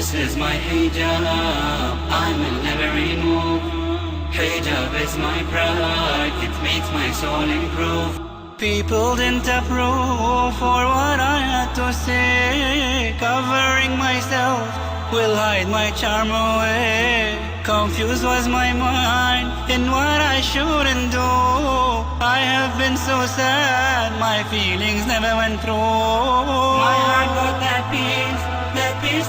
This is my hijab, I will never remove. Hijab is my pride, it makes my soul improve. People didn't approve for what I had to say. Covering myself will hide my charm away. Confused was my mind in what I shouldn't do. I have been so sad, my feelings never went through. My heart got that peace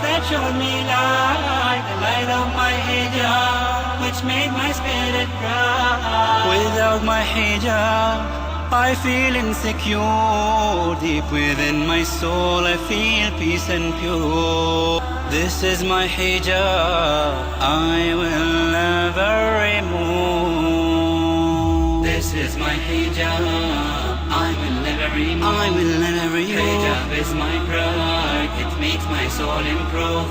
that showed me light. The light of my hijab, which made my spirit bright. Without my hijab, I feel insecure. Deep within my soul I feel peace and pure. This is my hijab, I will never remove. This is my hijab, I will never remove. I will never remove. Hijab is my pride, it makes my soul improve.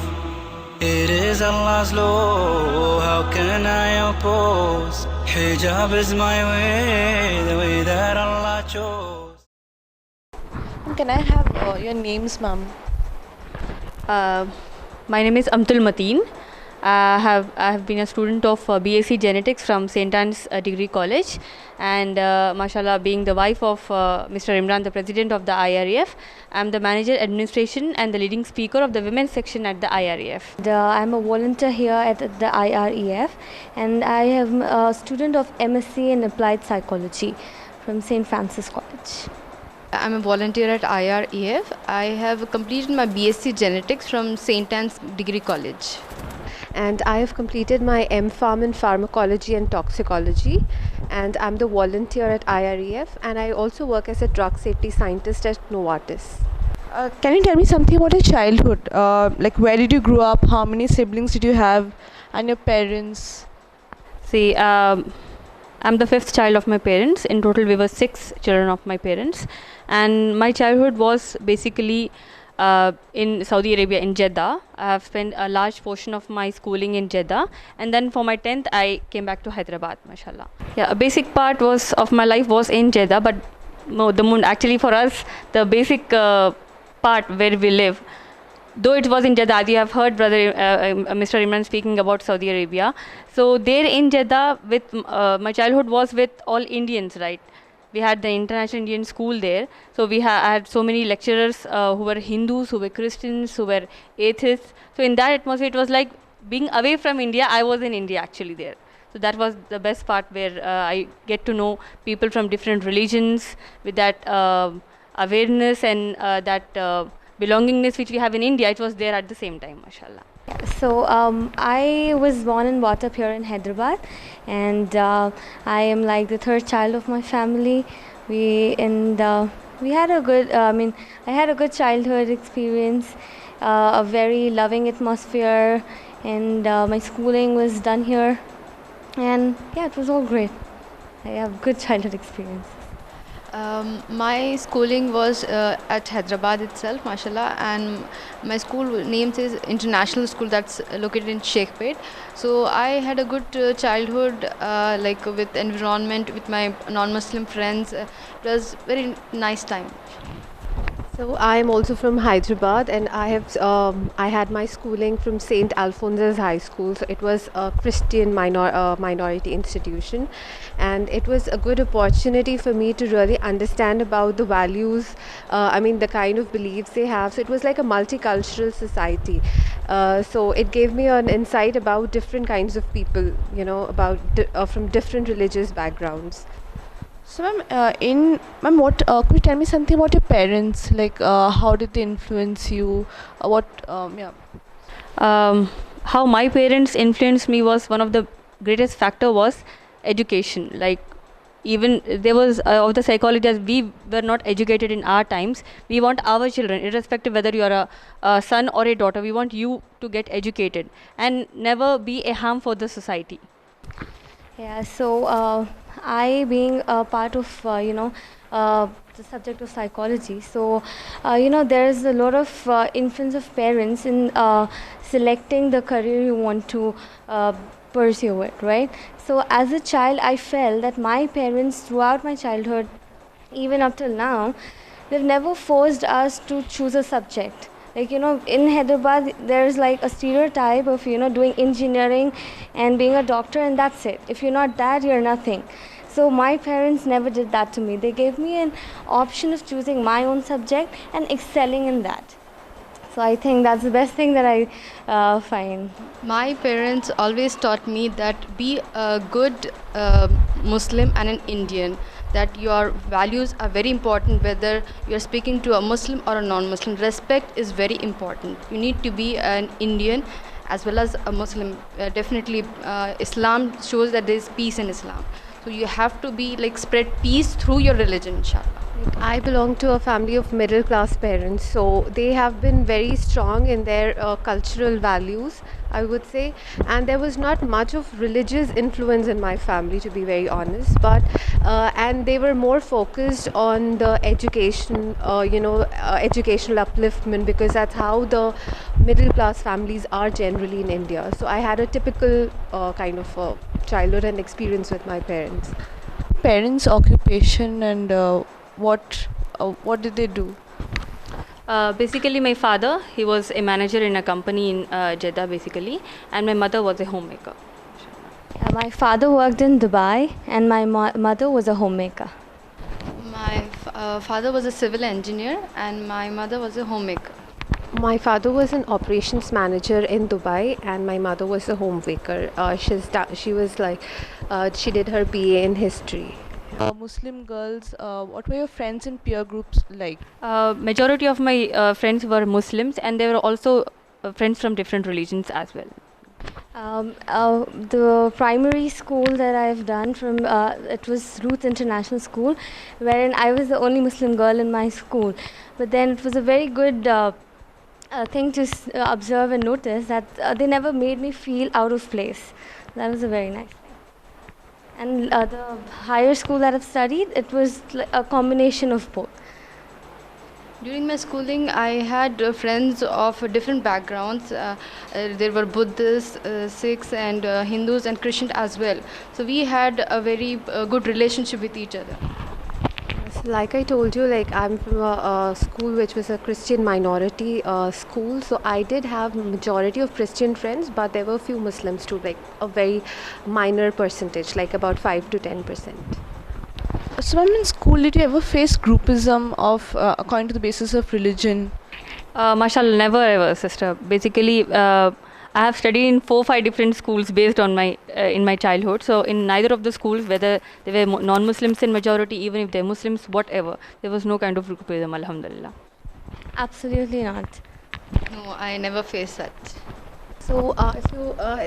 It is Allah's law, how can I oppose? Hijab is my way, the way that Allah chose. Can I have your names, ma'am? My name is Amtul Mateen. I have been a student of BSc Genetics from St. Anne's Degree College, and mashallah, being the wife of Mr. Imran, the president of the IREF, I am the manager administration and the leading speaker of the women's section at the IREF. I am a volunteer here at the IREF, and I am a student of MSc in Applied Psychology from St. Francis College. I'm a volunteer at IREF. I have completed my BSc Genetics from St. Anne's Degree College. And I have completed my M.Pharm in Pharmacology and Toxicology, and I'm the volunteer at IREF, and I also work as a drug safety scientist at Novartis. Can you tell me something about your childhood? Like, where did you grow up? How many siblings did you have? And your parents? See, I'm the fifth child of my parents. In total, we were 6 children of my parents. And my childhood was basically in Saudi Arabia, in Jeddah. I have spent a large portion of my schooling in Jeddah, and then for my 10th I came back to Hyderabad, mashallah. Yeah, a basic part of my life was in Jeddah, but no, actually for us the basic part where we live, though it was in Jeddah, you have heard brother Mr. Imran speaking about Saudi Arabia. So there in Jeddah, with my childhood was with all Indians, right? We had the International Indian School there. So I had so many lecturers who were Hindus, who were Christians, who were atheists. So in that atmosphere, it was like being away from India. I was in India actually there. So that was the best part, where I get to know people from different religions with that awareness and that belongingness which we have in India. It was there at the same time, mashallah. So I was born and brought up here in Hyderabad, and I am like the third child of my family. We had a good, I had a good childhood experience, a very loving atmosphere, and my schooling was done here, and yeah, it was all great. I have good childhood experience. My schooling was at Hyderabad itself, mashallah, and my school name is International School, that's located in Shekhpet. So I had a good childhood, like with environment, with my non-Muslim friends. It was very nice time. So I am also from Hyderabad, and I had my schooling from St. Alphonsus High School. So it was a Christian minority institution, and it was a good opportunity for me to really understand about the values, the kind of beliefs they have. So it was like a multicultural society. So it gave me an insight about different kinds of people, from different religious backgrounds. So, ma'am, what could you tell me something about your parents? Like, how did they influence you? How my parents influenced me was one of the greatest factor was education. Like, even there was of the psychology, as we were not educated in our times. We want our children, irrespective whether you are a son or a daughter, we want you to get educated and never be a harm for the society. Yeah, so I being a part of the subject of psychology, so there is a lot of influence of parents in selecting the career you want to pursue it, right? So as a child, I felt that my parents throughout my childhood, even up till now, they've never forced us to choose a subject. Like, in Hyderabad, there's like a stereotype of, doing engineering and being a doctor, and that's it. If you're not that, you're nothing. So my parents never did that to me. They gave me an option of choosing my own subject and excelling in that. So I think that's the best thing that I find. My parents always taught me that be a good Muslim and an Indian, that your values are very important whether you're speaking to a Muslim or a non-Muslim. Respect is very important. You need to be an Indian as well as a Muslim. Definitely Islam shows that there is peace in Islam. So you have to be like spread peace through your religion, inshallah. I belong to a family of middle class parents, so they have been very strong in their cultural values, I would say, and there was not much of religious influence in my family, to be very honest, but and they were more focused on the education, educational upliftment, because that's how the middle class families are generally in India. So I had a typical kind of childhood and experience with my parents. Parents' occupation and what did they do? Basically, my father, he was a manager in a company in Jeddah, basically, and my mother was a homemaker. My father worked in Dubai, and my mother was a homemaker. My father was a civil engineer and my mother was a homemaker. My father was an operations manager in Dubai, and my mother was a homemaker. She did her BA in history. Muslim girls, what were your friends and peer groups like? Majority of my friends were Muslims, and there were also friends from different religions as well. The primary school that I've done from it was Ruth International School, wherein I was the only Muslim girl in my school. But then it was a very good thing to observe and notice that they never made me feel out of place. That was a very nice thing. And the higher school that I've studied, it was a combination of both. During my schooling, I had friends of different backgrounds. There were Buddhists, Sikhs, and Hindus and Christians as well. So we had a very good relationship with each other. Like I told you, like I'm from a school which was a Christian minority school, so I did have majority of Christian friends, but there were few Muslims too, like a very minor percentage, like about 5 to 10%. So, ma'am, in school, did you ever face groupism of according to the basis of religion? Mashallah, never ever, sister. Basically, I have studied in 4-5 different schools based on my in my childhood. So in neither of the schools, whether they were non-Muslims in majority, even if they're Muslims, whatever, there was no kind of groupism, alhamdulillah. Absolutely not. No, I never faced that. So,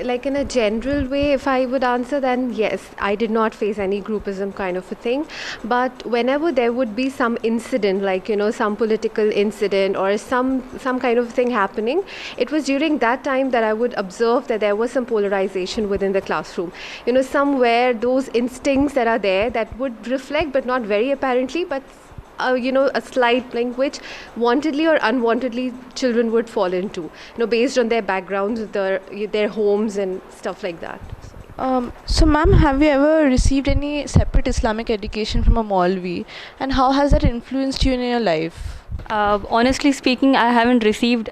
like in a general way, if I would answer, then yes, I did not face any groupism kind of a thing. But whenever there would be some incident, like some political incident or some kind of thing happening, it was during that time that I would observe that there was some polarization within the classroom. Somewhere those instincts that are there that would reflect, but not very apparently, but a slight link which wantedly or unwantedly children would fall into, based on their backgrounds, their homes and stuff like that. So, ma'am, have you ever received any separate Islamic education from a Maulvi, and how has that influenced you in your life? Honestly speaking, I haven't received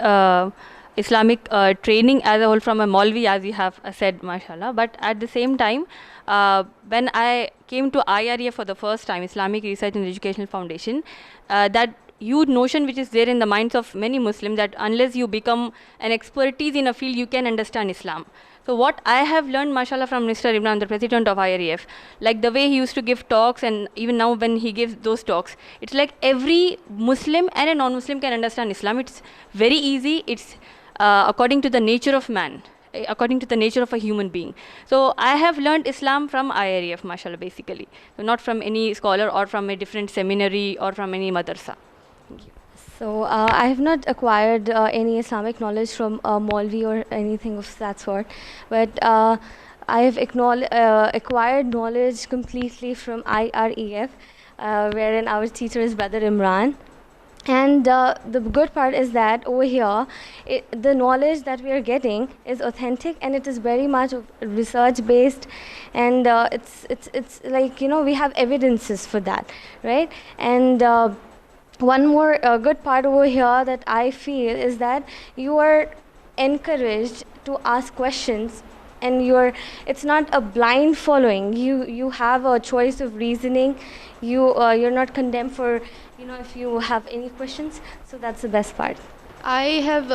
Islamic training as a whole from a Maulvi, as you have said, mashallah. But at the same time, when I came to IREF for the first time, Islamic Research and Educational Foundation, that huge notion which is there in the minds of many Muslims, that unless you become an expertise in a field, you can understand Islam. So what I have learned, mashallah, from Mr. Imran, the president of IREF, like the way he used to give talks, and even now when he gives those talks, it's like every Muslim and a non-Muslim can understand Islam. It's very easy. It's according to the nature of man, according to the nature of a human being. So I have learned Islam from IREF, mashallah, basically. So not from any scholar or from a different seminary or from any madrasa. So I have not acquired any Islamic knowledge from Maulvi or anything of that sort, but I have acquired knowledge completely from IREF, wherein our teacher is Brother Imran. And the good part is that over here, the knowledge that we are getting is authentic, and it is very much research based, and it's like we have evidences for that, right? And one more good part over here that I feel is that you are encouraged to ask questions, and it's not a blind following. You have a choice of reasoning. You're not condemned for, if you have any questions. So that's the best part. I have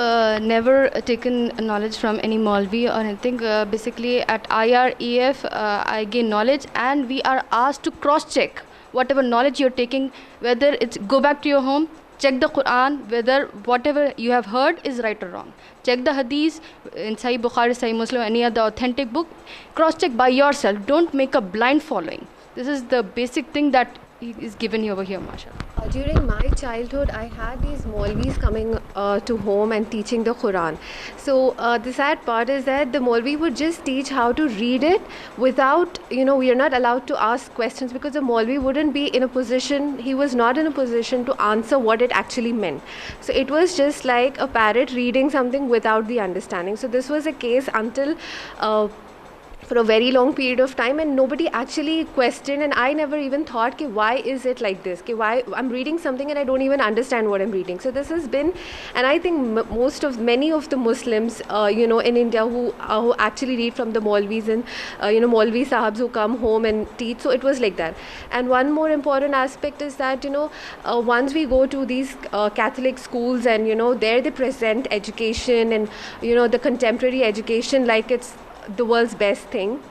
never taken knowledge from any Maulvi or anything. Basically, at IREF, I gain knowledge, and we are asked to cross-check whatever knowledge you're taking. Whether it's go back to your home, check the Quran, whether whatever you have heard is right or wrong. Check the Hadith in Sahih Bukhari, Sahih Muslim, any other authentic book. Cross-check by yourself. Don't make a blind following. This is the basic thing that is given you over here, mashallah. During my childhood, I had these Maulvis coming to home and teaching the Quran. So the sad part is that the Maulvi would just teach how to read it without, we are not allowed to ask questions, because the Maulvi wouldn't be in a position, he was not in a position to answer what it actually meant. So it was just like a parrot reading something without the understanding. So this was a case until for a very long period of time, and nobody actually questioned, and I never even thought why is it like this, why I'm reading something and I don't even understand what I'm reading. So this has been, and I think many of the Muslims in India who actually read from the Maulvis and Maulvi Sahibs who come home and teach. So it was like that. And one more important aspect is that once we go to these Catholic schools, and there they present education and the contemporary education like it's the world's best thing.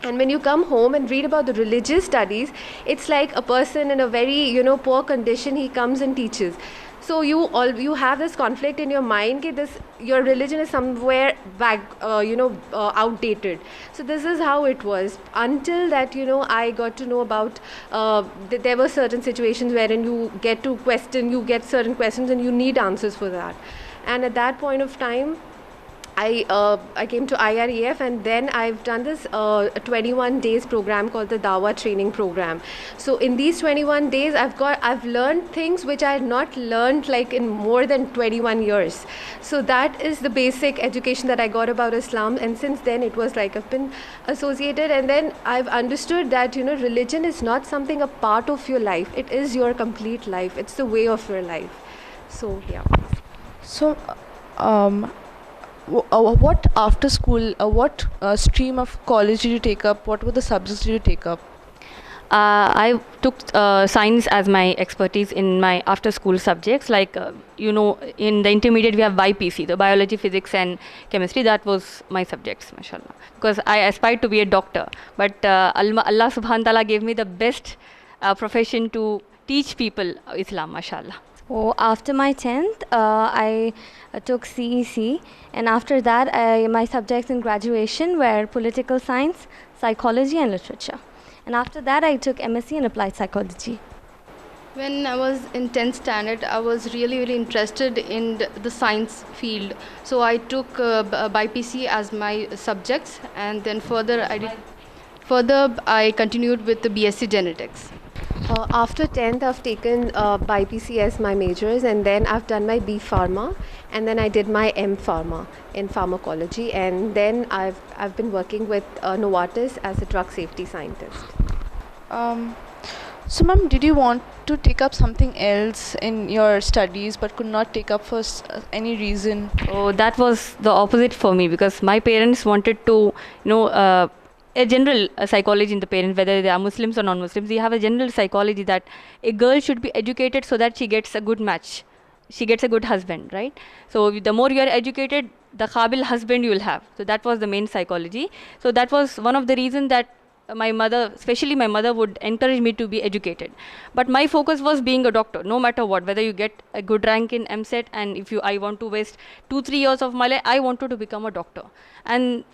And when you come home and read about the religious studies, it's like a person in a very poor condition, he comes and teaches. So you have this conflict in your mind that your religion is somewhere back outdated. So this is how it was until that I got to know about there were certain situations wherein you get certain questions and you need answers for that. And at that point of time, I came to IREF, and then I've done this 21 days program called the Dawa training program. So in these 21 days, I've learned things which I had not learned like in more than 21 years. So that is the basic education that I got about Islam, and since then it was like I've been associated, and then I've understood that religion is not something a part of your life. It is your complete life. It's the way of your life. So yeah. So, what after school, what stream of college did you take up? What were the subjects did you take up? I took science as my expertise in my after school subjects. Like, in the intermediate, we have BPC, the biology, physics, and chemistry. That was my subjects, mashallah. Because I aspired to be a doctor. But Allah subhanahu wa ta'ala gave me the best profession to teach people Islam, mashallah. Oh, after my 10th, I took CEC, and after that, my subjects in graduation were political science, psychology, and literature. And after that, I took MSc in applied psychology. When I was in 10th standard, I was really, really interested in the science field. So I took BPC as my subjects, and then further I continued with the BSc genetics. After 10th, I've taken BPC as my majors, and then I've done my B Pharma, and then I did my M Pharma in pharmacology, and then I've been working with Novartis as a drug safety scientist. So, ma'am, did you want to take up something else in your studies but could not take up for any reason? Oh, that was the opposite for me, because my parents wanted to, a general psychology in the parents, whether they are Muslims or non-Muslims. They have a general psychology that a girl should be educated so that she gets a good match. She gets a good husband, right? So the more you are educated, the qabil husband you will have. So that was the main psychology. So that was one of the reasons that my mother, especially my mother, would encourage me to be educated. But my focus was being a doctor, no matter what, whether you get a good rank in MSET, and if I want to waste 2-3 years of my life, I wanted to become a doctor. And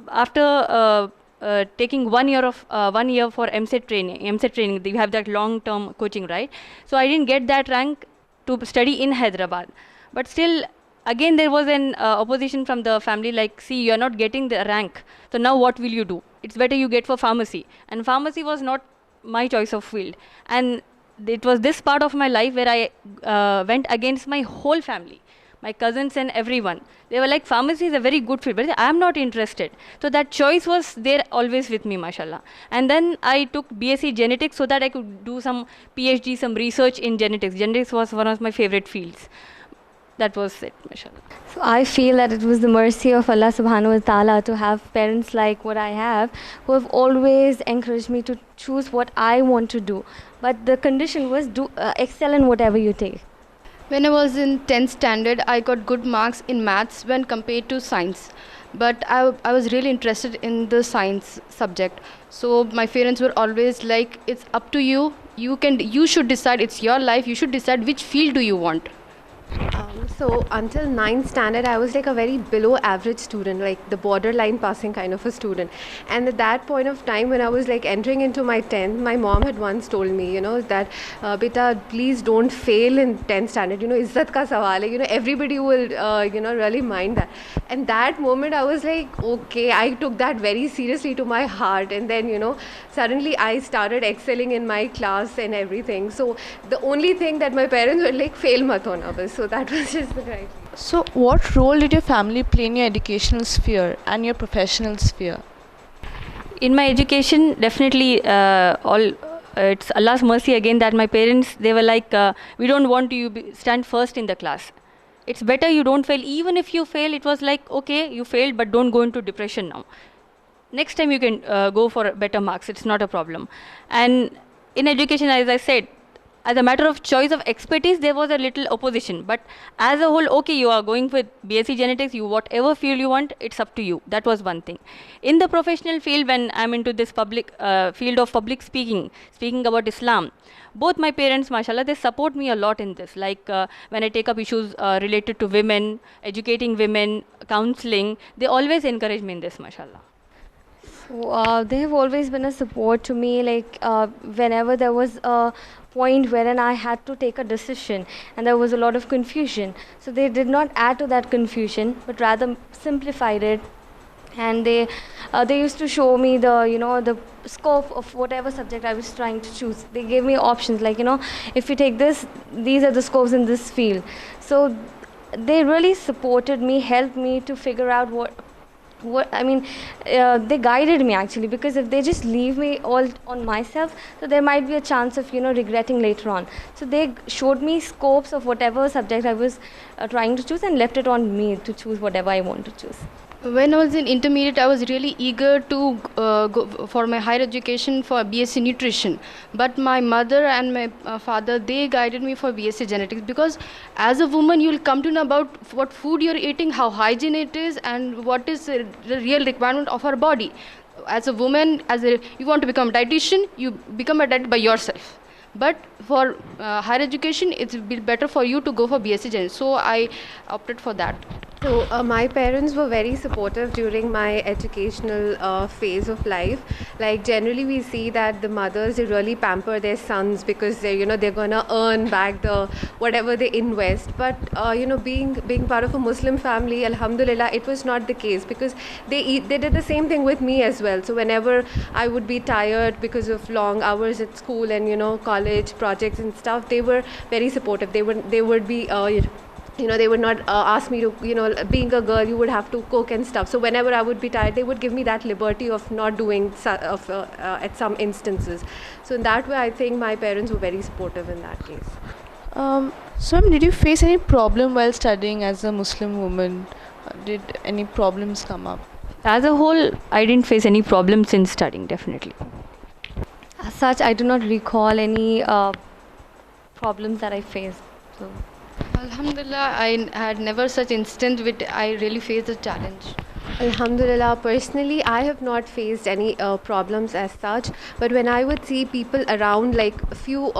after taking 1 year for MSET training, you have that long-term coaching, right? So I didn't get that rank to study in Hyderabad. But still, again, there was an opposition from the family, like, see, you are not getting the rank. So now what will you do? It's better you get for pharmacy. And pharmacy was not my choice of field. And it was this part of my life where I went against my whole family. my cousins and everyone. They were like, pharmacy is a very good field, but I am not interested. So that choice was there always with me, mashallah. And then I took BSc genetics so that I could do some PhD, some research in genetics. Genetics was one of my favorite fields. That was it, mashallah. So I feel that it was the mercy of Allah subhanahu wa ta'ala to have parents like what I have, who have always encouraged me to choose what I want to do. But the condition was excel in whatever you take. When I was in 10th standard, I got good marks in maths when compared to science. But I was really interested in the science subject. So my parents were always like, it's up to you. You should decide. It's your life. You should decide which field do you want. So until 9th standard, I was like a very below average student, like the borderline passing kind of a student. And at that point of time, when I was like entering into my 10th, my mom had once told me, that beta, please don't fail in 10th standard. Izzat ka sawal hai. Everybody will, really mind that. And that moment, I was like, okay, I took that very seriously to my heart. And then, suddenly I started excelling in my class and everything. So the only thing that my parents were like, fail mat hona bas. So that was just the criteria. So, what role did your family play in your educational sphere and your professional sphere? In my education, definitely it's Allah's mercy again that my parents, they were like, we don't want you to stand first in the class. It's better you don't fail. Even if you fail, it was like, okay, you failed, but don't go into depression now. Next time you can go for better marks. It's not a problem. And in education, as I said, as a matter of choice of expertise, there was a little opposition. But as a whole, okay, you are going with BSc genetics, whatever field you want, it's up to you. That was one thing. In the professional field, when I'm into this public field of public speaking about Islam, both my parents, mashallah, they support me a lot in this. Like when I take up issues related to women, educating women, counseling, they always encourage me in this, mashallah. So, they have always been a support to me, like whenever there was a point wherein I had to take a decision and there was a lot of confusion. So they did not add to that confusion, but rather simplified it. And they used to show me the scope of whatever subject I was trying to choose. They gave me options like, if you take this, these are the scopes in this field. So they really supported me, helped me to figure out they guided me actually, because if they just leave me all on myself, so there might be a chance of regretting later on. So they showed me scopes of whatever subject I was trying to choose and left it on me to choose whatever I want to choose. When I was in intermediate, I was really eager to go for my higher education for BSc nutrition. But my mother and my father, they guided me for BSc genetics, because as a woman, you will come to know about what food you're eating, how hygiene it is, and what is the real requirement of our body. As a woman, you want to become a dietitian, you become a dietitian by yourself. But for higher education, it's better for you to go for BSc genetics. So I opted for that. So my parents were very supportive during my educational phase of life. Like generally we see that the mothers, they really pamper their sons because they're gonna earn back the whatever they invest. But being part of a Muslim family, alhamdulillah, it was not the case, because they did the same thing with me as well. So whenever I would be tired because of long hours at school and college projects and stuff, they were very supportive. They would be they would not ask me to, being a girl, you would have to cook and stuff. So whenever I would be tired, they would give me that liberty of not doing at some instances. So in that way, I think my parents were very supportive in that case. So, did you face any problem while studying as a Muslim woman? Did any problems come up? As a whole, I didn't face any problems in studying, definitely. As such, I do not recall any problems that I faced. So. Alhamdulillah, I had never such instant which I really faced a challenge. Alhamdulillah, personally, I have not faced any problems as such. But when I would see people around, like a few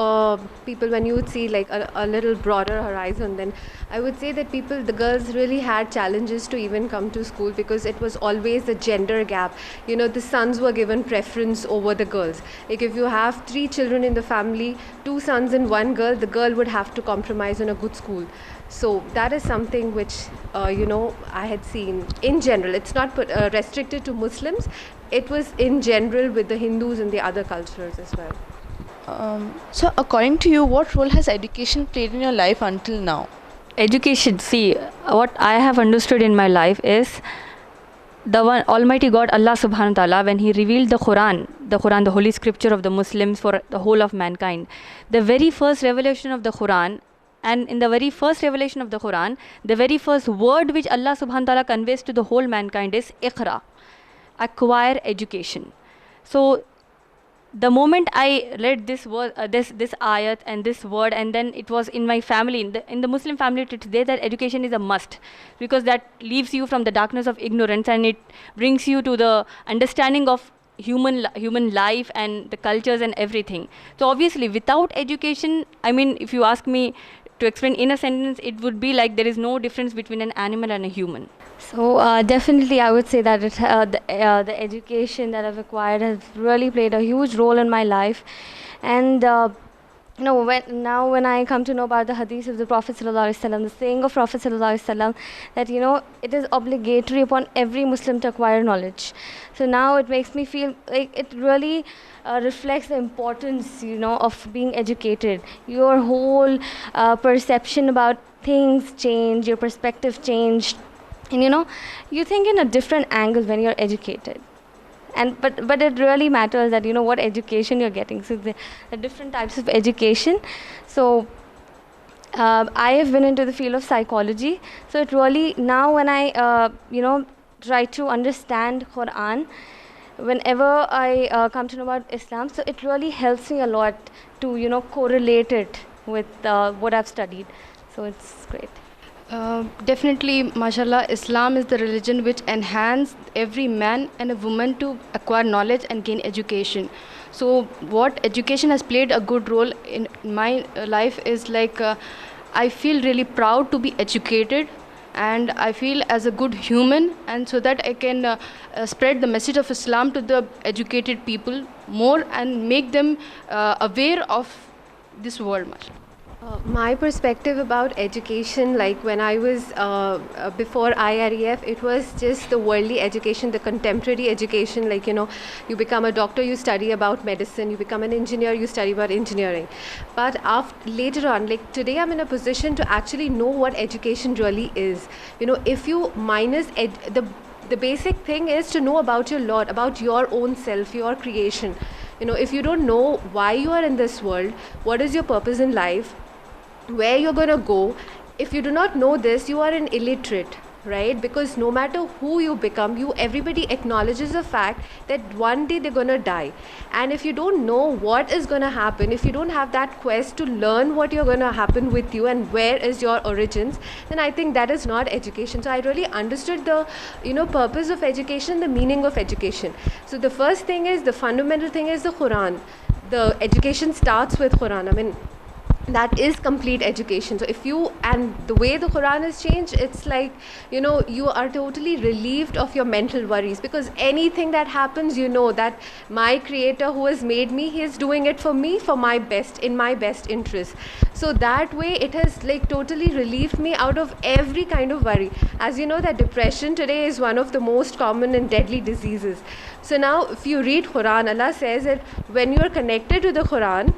people, when you would see like a little broader horizon, then I would say that the girls really had challenges to even come to school, because it was always a gender gap. The sons were given preference over the girls. Like if you have 3 children in the family, 2 sons and 1 girl, the girl would have to compromise on a good school. So that is something which, I had seen in general. It's not restricted to Muslims. It was in general with the Hindus and the other cultures as well. So according to you, what role has education played in your life until now? Education, see, what I have understood in my life is the one Almighty God, Allah subhanahu wa ta'ala, when He revealed the Quran, the holy scripture of the Muslims for the whole of mankind, the very first revelation of the Quran, and in the very first revelation of the Quran, the very first word which Allah subhanahu wa ta'ala conveys to the whole mankind is Iqra, acquire education. So the moment I read this word, this ayat and this word, and then it was in my family, in the Muslim family today, that education is a must, because that leaves you from the darkness of ignorance and it brings you to the understanding of human life and the cultures and everything. So obviously, without education, I mean, if you ask me to explain in a sentence, it would be like there is no difference between an animal and a human. So definitely, I would say that the education that I've acquired has really played a huge role in my life, and when I come to know about the hadith of the Prophet sallallahu alaihi wasallam, the saying of Prophet sallallahu alaihi wasallam, that it is obligatory upon every Muslim to acquire knowledge. So now it makes me feel like it really reflects the importance of being educated. Your whole perception about things change, your perspective changed, and you think in a different angle when you're educated. And but it really matters that what education you're getting. So the different types of education. So I have been into the field of psychology. So it really, now when I try to understand Quran, whenever I come to know about Islam, so it really helps me a lot to correlate it with what I've studied. So it's great. Definitely, mashallah, Islam is the religion which enhances every man and a woman to acquire knowledge and gain education. So what education has played a good role in my life is like I feel really proud to be educated, and I feel as a good human, and so that I can spread the message of Islam to the educated people more and make them aware of this world much. My perspective about education, like when I was before IREF, it was just the worldly education, the contemporary education, like you become a doctor, you study about medicine, you become an engineer, you study about engineering. But later on, like today, I'm in a position to actually know what education really is. If you minus the basic thing is to know about your Lord, about your own self, your creation. If you don't know why you are in this world, what is your purpose in life, where you're going to go, if you do not know this, you are an illiterate, right? Because no matter who you become, everybody acknowledges the fact that one day they're going to die. And if you don't know what is going to happen, if you don't have that quest to learn what you're going to happen with you and where is your origins, then I think that is not education. So I really understood the purpose of education, the meaning of education. So the first thing is, the fundamental thing is the Quran. The education starts with Quran. I mean, that is complete education. So and the way the Quran has changed, it's like you are totally relieved of your mental worries, because anything that happens, that my creator who has made me, he is doing it for me, for my best, in my best interest. So that way it has like totally relieved me out of every kind of worry. As you know, that depression today is one of the most common and deadly diseases. So now if you read Quran, Allah says that when you are connected to the Quran,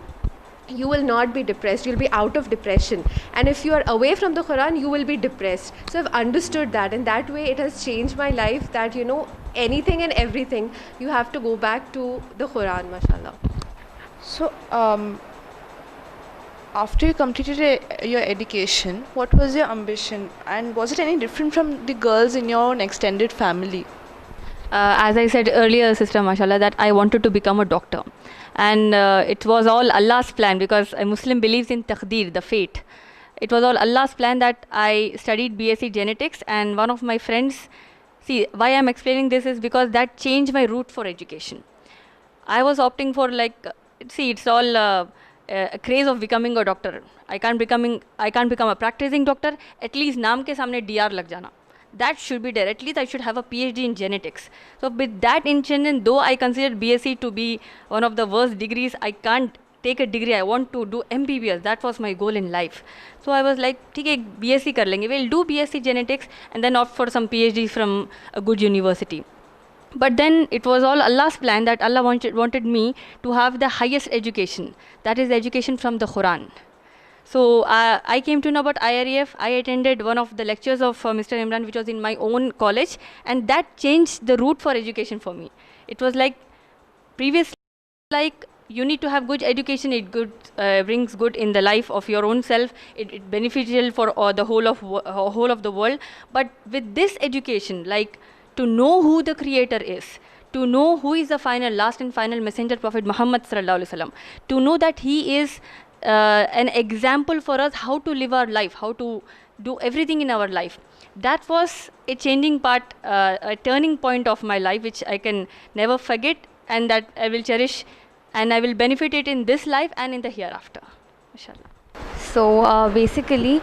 you will not be depressed, you'll be out of depression. And if you are away from the Quran, you will be depressed. So I've understood that, and that way it has changed my life, that anything and everything, you have to go back to the Quran, mashallah. So after you completed your education, what was your ambition, and was it any different from the girls in your own extended family? As I said earlier, Sister Mashallah, that I wanted to become a doctor. And it was all Allah's plan, because a Muslim believes in taqdeer, the fate. It was all Allah's plan that I studied BSc genetics, and one of my friends, see, why I'm explaining this is because that changed my route for education. I was opting for it's all a craze of becoming a doctor. I can't become a practicing doctor, at least naam ke samne DR lag jana. That should be there. At least I should have a PhD in genetics. So with that intention, though I considered BSc to be one of the worst degrees, I can't take a degree. I want to do MBBS. That was my goal in life. So I was like, okay, BSc kar lenge. We'll do BSc genetics and then opt for some PhD from a good university. But then it was all Allah's plan that Allah wanted me to have the highest education. That is the education from the Quran. So I came to know about IREF. I attended one of the lectures of Mr. Imran, which was in my own college, and that changed the route for education for me. It was like previously, like you need to have good education. It good brings good in the life of your own self. It beneficial for the whole of the world. But with this education, like to know who the Creator is, to know who is the last and final messenger, Prophet Muhammad sallallahu alaihi wasallam, to know that he is an example for us how to live our life, how to do everything in our life. That was a changing part, a turning point of my life, which I can never forget, and that I will cherish, and I will benefit it in this life and in the hereafter. Inshallah. So basically,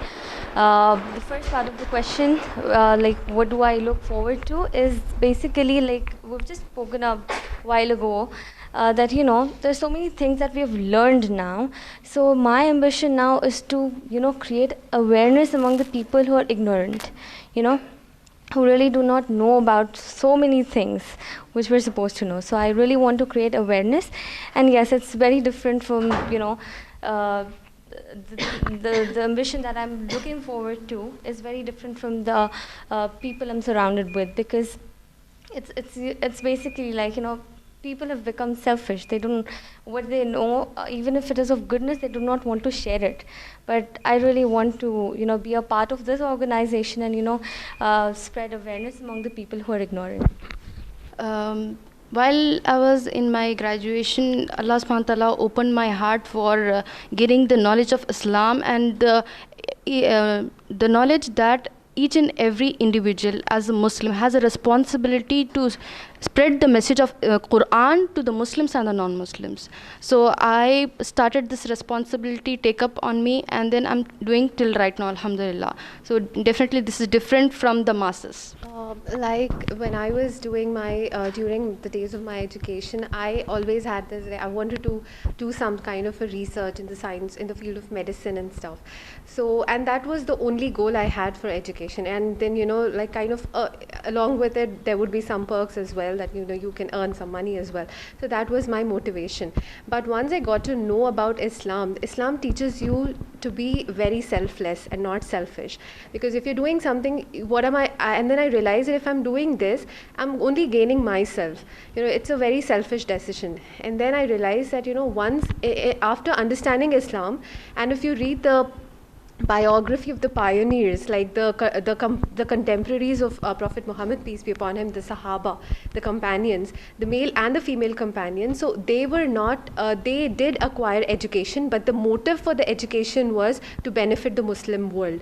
the first part of the question, like what do I look forward to, is basically like we've just spoken a while ago. That there's so many things that we have learned now. So my ambition now is to create awareness among the people who are ignorant, who really do not know about so many things which we're supposed to know. So I really want to create awareness, and yes, it's very different from the ambition that I'm looking forward to is very different from the people I'm surrounded with, because it's basically like people have become selfish. They don't what they know, even if it is of goodness, they do not want to share it. But I really want to be a part of this organization and spread awareness among the people who are ignorant. While I was in my graduation, Allah subhanahu wa ta'ala opened my heart for getting the knowledge of Islam and the knowledge that each and every individual as a Muslim has a responsibility to spread the message of Quran to the Muslims and the non-Muslims. So I started this responsibility take up on me, and then I'm doing till right now, alhamdulillah. So definitely this is different from the masses. Like when I was doing my during the days of my education, I always had this. I wanted to do some kind of a research in the science, in the field of medicine and stuff. So, and that was the only goal I had for education. And then like kind of along with it, there would be some perks as well, that you can earn some money as well. So that was my motivation. But once I got to know about Islam, Islam teaches you to be very selfless and not selfish. Because if you're doing something, what am I? And then I realized that if I'm doing this, I'm only gaining myself. It's a very selfish decision. And then I realized that once after understanding Islam, and if you read the biography of the pioneers, like the contemporaries of Prophet Muhammad, peace be upon him, the Sahaba, the companions, the male and the female companions, so they were not, they did acquire education, but the motive for the education was to benefit the Muslim world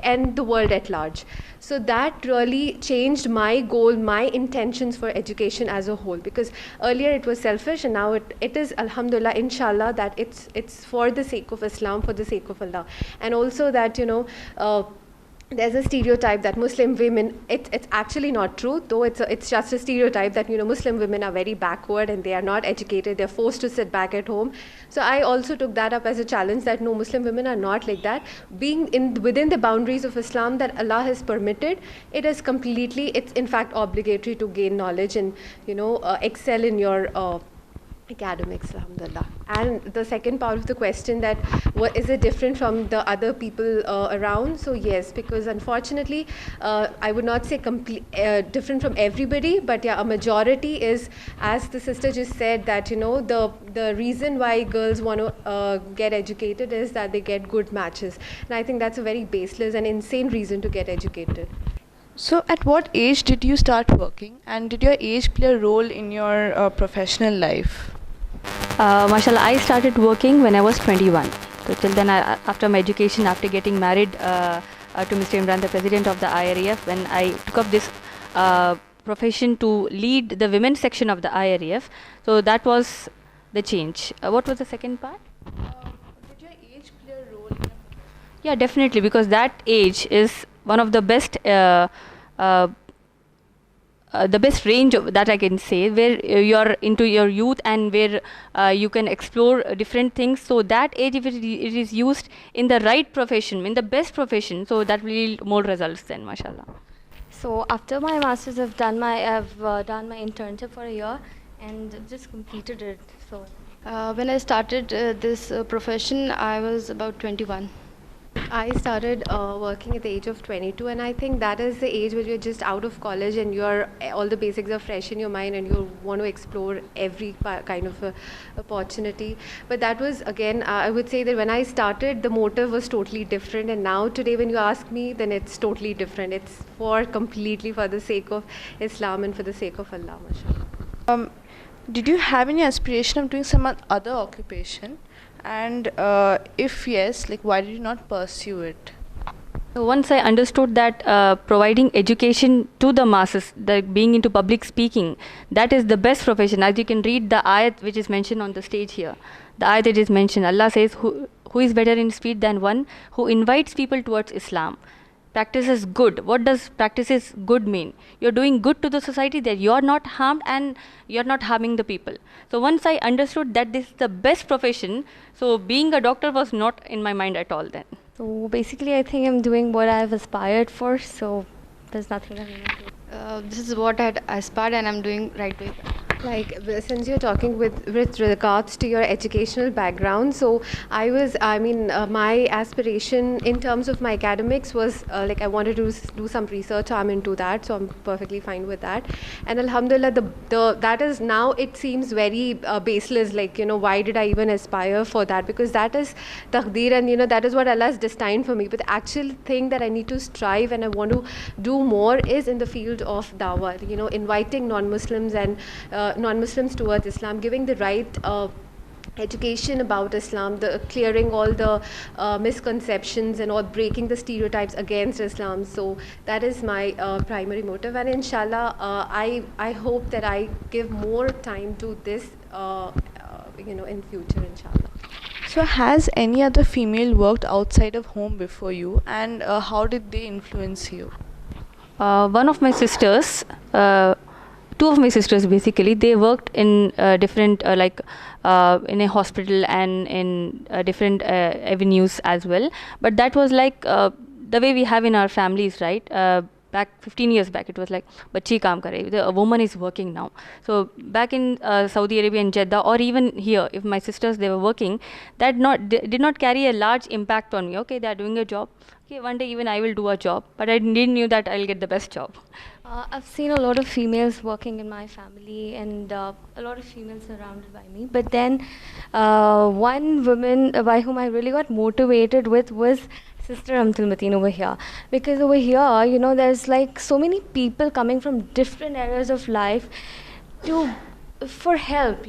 and the world at large. So that really changed my goal, my intentions for education as a whole, because earlier it was selfish, and now it is, alhamdulillah, inshallah, that it's for the sake of Islam, for the sake of Allah. And also that there's a stereotype that Muslim women, it's actually not true, though it's just a stereotype that Muslim women are very backward and they are not educated, they're forced to sit back at home. So I also took that up as a challenge, that no, Muslim women are not like that. Being within the boundaries of Islam that Allah has permitted, it's in fact obligatory to gain knowledge and excel in your academics, alhamdulillah. And the second part of the question, that what is it different from the other people around? So yes, because unfortunately I would not say different from everybody, but yeah, a majority is, as the sister just said, that the reason why girls want to get educated is that they get good matches, and I think that's a very baseless and insane reason to get educated. So at what age did you start working, and did your age play a role in your professional life? Mashallah, I started working when I was 21. So till then, after my education, after getting married to Mr. Imran, the president of the IREF, when I took up this profession to lead the women's section of the IREF, so that was the change. What was the second part? Did your age play a role in Yeah, definitely, because that age is one of the best range that I can say, where you're into your youth and where you can explore different things. So that age, if it is used in the right profession, in the best profession, so that will yield more results then, mashallah. So after my masters, I've done my internship for a year and just completed it. So When I started this profession, I was about 21. I started working at the age of 22, and I think that is the age where you're just out of college and all the basics are fresh in your mind, and you want to explore every kind of opportunity. But that was again, I would say that when I started, the motive was totally different, and now today, when you ask me, then it's totally different. It's completely for the sake of Islam and for the sake of Allah, mashallah. Did you have any aspiration of doing some other occupation? And if yes, like why did you not pursue it? So once I understood that providing education to the masses, that being into public speaking, that is the best profession. As you can read the ayat which is mentioned on the stage here, the ayat that is mentioned, Allah says, who is better in speech than one who invites people towards Islam? Practices good. What does practices good mean? You're doing good to the society, that you're not harmed and you're not harming the people. So once I understood that this is the best profession, so being a doctor was not in my mind at all then. So basically, I think I'm doing what I've aspired for. So there's nothing I'm not doing. This is what I had aspired, and I'm doing right way. Like, since you're talking with regards to your educational background, so my aspiration in terms of my academics was like I wanted to do some research. I'm into that, so I'm perfectly fine with that. And Alhamdulillah, that is now, it seems very baseless. Like, why did I even aspire for that? Because that is taqdeer, and that is what Allah has destined for me. But the actual thing that I need to strive and I want to do more is in the field of dawah. Inviting non-Muslims and non-Muslims towards Islam, giving the right education about Islam, clearing all the misconceptions and all, breaking the stereotypes against Islam. So that is my primary motive, and inshallah, I hope that I give more time to this, in future, inshallah. So has any other female worked outside of home before you, and how did they influence you? One of my sisters, two of my sisters basically, they worked in different in a hospital and in different avenues as well. But that was like the way we have in our families, right? Back 15 years back, it was like, "Bachi kaam kare." A woman is working now. So back in Saudi Arabia and Jeddah, or even here, if my sisters, they were working, that did not carry a large impact on me. Okay, they are doing a job. Okay, one day even I will do a job, but I didn't knew that I'll get the best job. I've seen a lot of females working in my family, and a lot of females surrounded by me. But then one woman by whom I really got motivated with was Sister Amtul Mateen over here. Because over here, there's like so many people coming from different areas of life for help,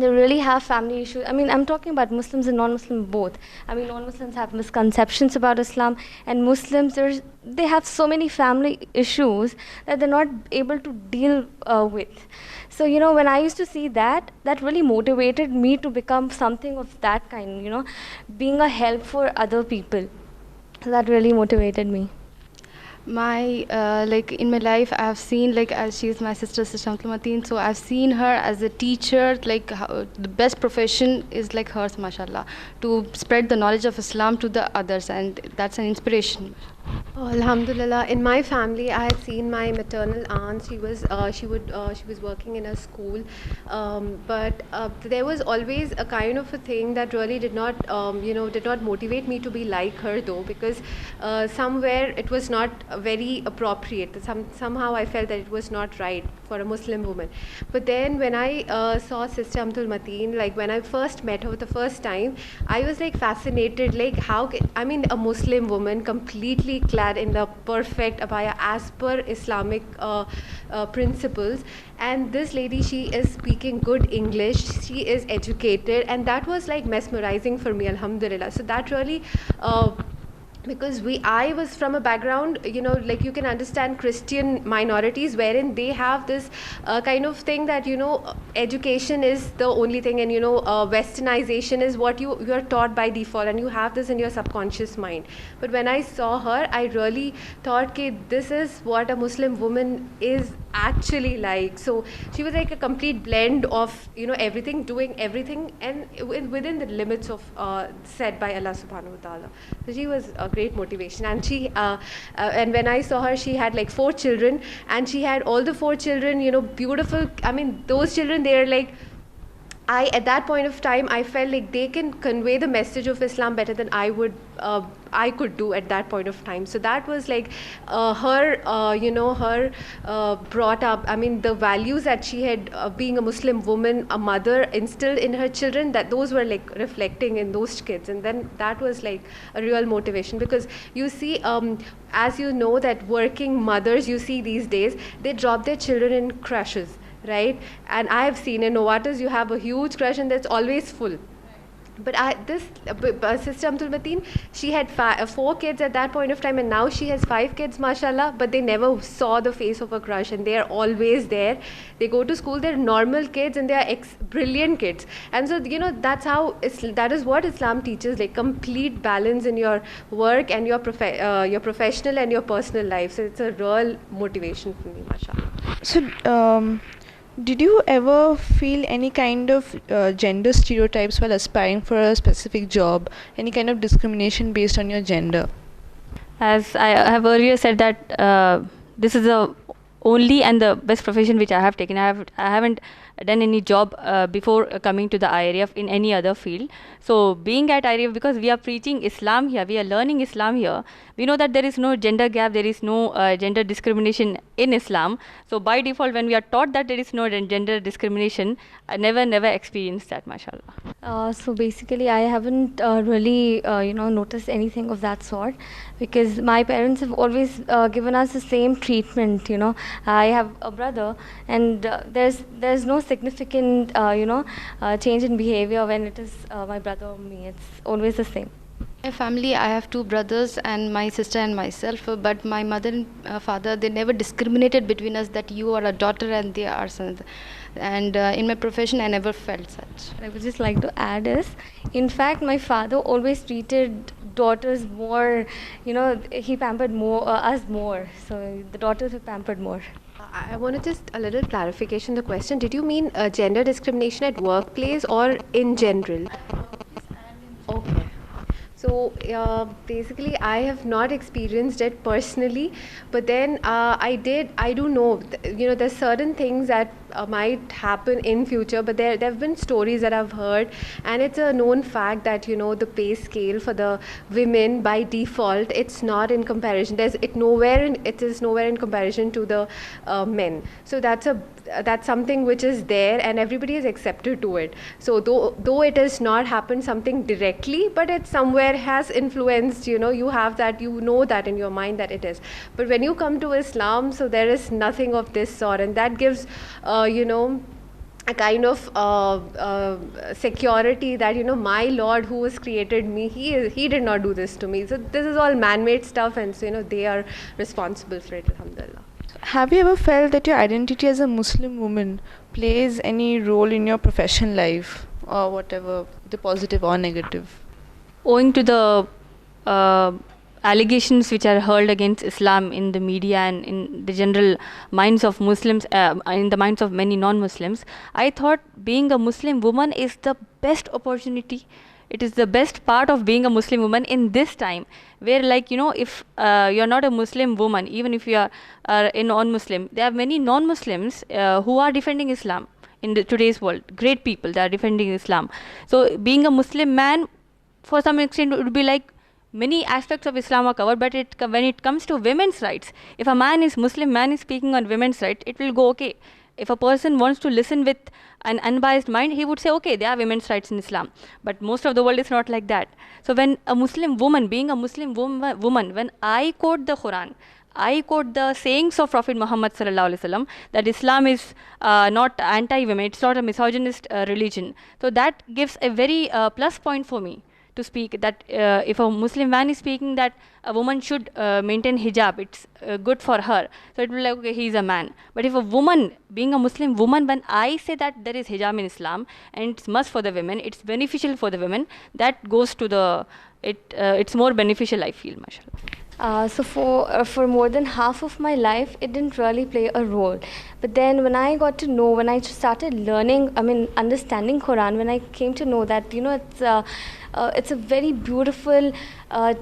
They really have family issues. I mean, I'm talking about Muslims and non-Muslim both. I mean, non-Muslims have misconceptions about Islam, and Muslims, they have so many family issues that they're not able to deal with. So, when I used to see that really motivated me to become something of that kind, being a help for other people. So that really motivated me. My in my life, I have seen, as she is my sister Amtul Mateen, so I've seen her as a teacher. How the best profession is like hers, mashallah, to spread the knowledge of Islam to the others, and that's an inspiration. Oh, Alhamdulillah. In my family, I had seen my maternal aunt. She was working in a school, but there was always a kind of a thing that really did not motivate me to be like her, though, because somewhere it was not very appropriate. Somehow I felt that it was not right for a Muslim woman. But then when I saw Sister Amtul Mateen, like when I first met her the first time, I was like fascinated, like a Muslim woman completely clad in the perfect abaya as per Islamic principles, and this lady, she is speaking good English, she is educated, and that was like mesmerizing for me, alhamdulillah. So that really because I was from a background, like you can understand Christian minorities, wherein they have this kind of thing that, education is the only thing, and, westernization is what you are taught by default, and you have this in your subconscious mind. But when I saw her, I really thought, okay, this is what a Muslim woman is actually like. So she was like a complete blend of, everything, doing everything, and within the limits of set by Allah subhanahu wa ta'ala. So she was a great motivation, and she and when I saw her, she had like 4 children, and she had all the 4 children, beautiful. I mean, those children, they are like at that point of time, I felt like they can convey the message of Islam better than I could do at that point of time. So that was like her brought up. I mean, the values that she had, being a Muslim woman, a mother, instilled in her children, that those were like reflecting in those kids, and then that was like a real motivation. Because you see, as you know, that working mothers you see these days, they drop their children in crashes, right? And I have seen in Novartis, you have a huge crash and that's always full. But Sister Amtul Mateen, she had 4 kids at that point of time, and now she has 5 kids, mashallah, but they never saw the face of a crush, and they are always there. They go to school, they're normal kids, and they are brilliant kids. And so, that is what Islam teaches, like complete balance in your work and your professional and your personal life. So it's a real motivation for me, mashallah. So, did you ever feel any kind of gender stereotypes while aspiring for a specific job? Any kind of discrimination based on your gender? As I have earlier said that this is the only and the best profession which I have taken. I haven't done any job before coming to the IRF in any other field. So being at IRF, because we are preaching Islam here, we are learning Islam here, we know that there is no gender gap, there is no gender discrimination in Islam. So by default, when we are taught that there is no gender discrimination, I never experienced that, mashallah. So basically, I haven't really, noticed anything of that sort, because my parents have always given us the same treatment. I have a brother, and there's no significant, change in behavior when it is my brother or me. It's always the same. My family, I have 2 brothers and my sister and myself, but my mother and father, they never discriminated between us that you are a daughter and they are sons. And in my profession, I never felt such. I would just like to add is, in fact, my father always treated daughters more, he pampered us more. So the daughters were pampered more. I want to just a little clarification the question. Did you mean gender discrimination at workplace or in general? Okay. So basically, I have not experienced it personally, but then I do know, there's certain things that might happen in future, but there have been stories that I've heard, and it's a known fact that, the pay scale for the women by default, it's not in comparison. It is nowhere in comparison to the men. So that's something which is there, and everybody is accepted to it. So though it has not happened something directly, but it somewhere has influenced, you have that, that in your mind that it is. But when you come to Islam, so there is nothing of this sort, and that gives a kind of security that, my Lord who has created me, he did not do this to me. So this is all man-made stuff, and so they are responsible for it, alhamdulillah. Have you ever felt that your identity as a Muslim woman plays any role in your professional life, or whatever, the positive or negative? Owing to the allegations which are hurled against Islam in the media and in the general minds of Muslims, in the minds of many non-Muslims, I thought being a Muslim woman is the best opportunity. It is the best part of being a Muslim woman in this time, where if you're not a Muslim woman, even if you are a non-Muslim, there are many non-Muslims who are defending Islam in today's world. Great people, they are defending Islam. So being a Muslim man, for some extent, it would be like many aspects of Islam are covered, but when it comes to women's rights, if a Muslim man is speaking on women's rights, it will go okay. If a person wants to listen with an unbiased mind, he would say, okay, there are women's rights in Islam. But most of the world is not like that. So when a Muslim woman, being a Muslim woman, when I quote the Quran, I quote the sayings of Prophet Muhammad sallallahu alaihi wasallam, that Islam is not anti-women, it's not a misogynist religion. So that gives a very plus point for me to speak, that if a Muslim man is speaking that a woman should maintain hijab, it's good for her. So it will be like, okay, he is a man. But if a woman, being a Muslim woman, when I say that there is hijab in Islam and it's must for the women, it's beneficial for the women, that goes to it's more beneficial, I feel, mashallah. So for more than half of my life, it didn't really play a role. But then when I got to know, when I started learning, understanding Quran, when I came to know that, it's a very beautiful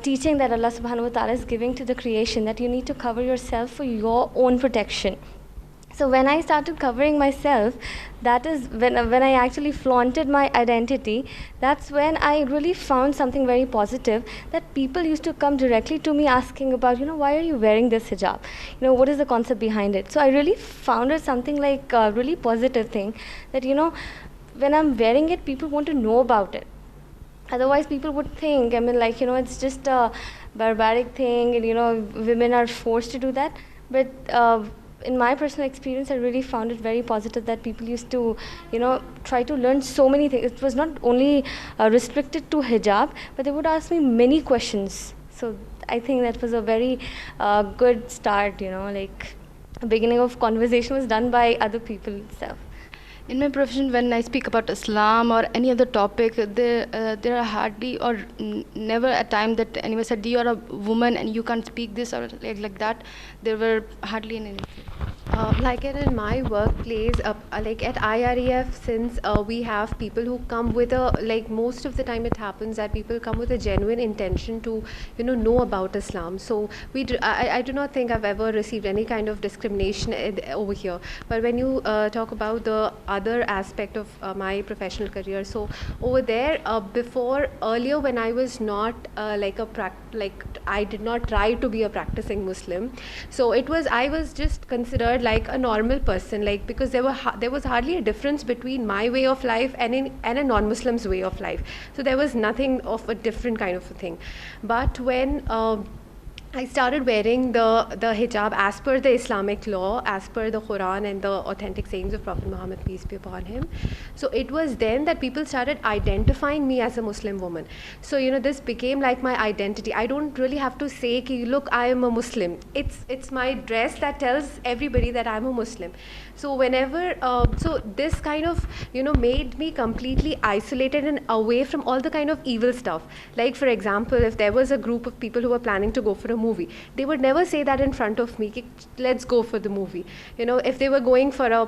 teaching that Allah subhanahu wa ta'ala is giving to the creation, that you need to cover yourself for your own protection. So when I started covering myself, that is when I actually flaunted my identity. That's when I really found something very positive, that people used to come directly to me asking about, why are you wearing this hijab? What is the concept behind it? So I really found it something like a really positive thing, that when I'm wearing it, people want to know about it. Otherwise, people would think, it's just a barbaric thing, and women are forced to do that. But in my personal experience, I really found it very positive that people used to, try to learn so many things. It was not only restricted to hijab, but they would ask me many questions. So I think that was a very good start, like beginning of conversation was done by other people itself. In my profession, when I speak about Islam or any other topic, there are hardly or never a time that anyone said, you are a woman and you can't speak this or like that. There were hardly any. Like in my workplace, like at IREF, since we have people who come with most of the time it happens that people come with a genuine intention to, know about Islam. So I do not think I've ever received any kind of discrimination over here. But when you talk about the other aspect of my professional career, so over there, earlier when I was not I did not try to be a practicing Muslim. So I was just considered like a normal person, because there was hardly a difference between my way of life and a non-Muslim's way of life. So there was nothing of a different kind of a thing. But when I started wearing the hijab as per the Islamic law, as per the Quran and the authentic sayings of Prophet Muhammad, peace be upon him. So it was then that people started identifying me as a Muslim woman. So this became like my identity. I don't really have to say, look, I am a Muslim. It's my dress that tells everybody that I'm a Muslim. So whenever, so this kind of, made me completely isolated and away from all the kind of evil stuff. Like for example, if there was a group of people who were planning to go for a movie, they would never say that in front of me, let's go for the movie. If they were going for a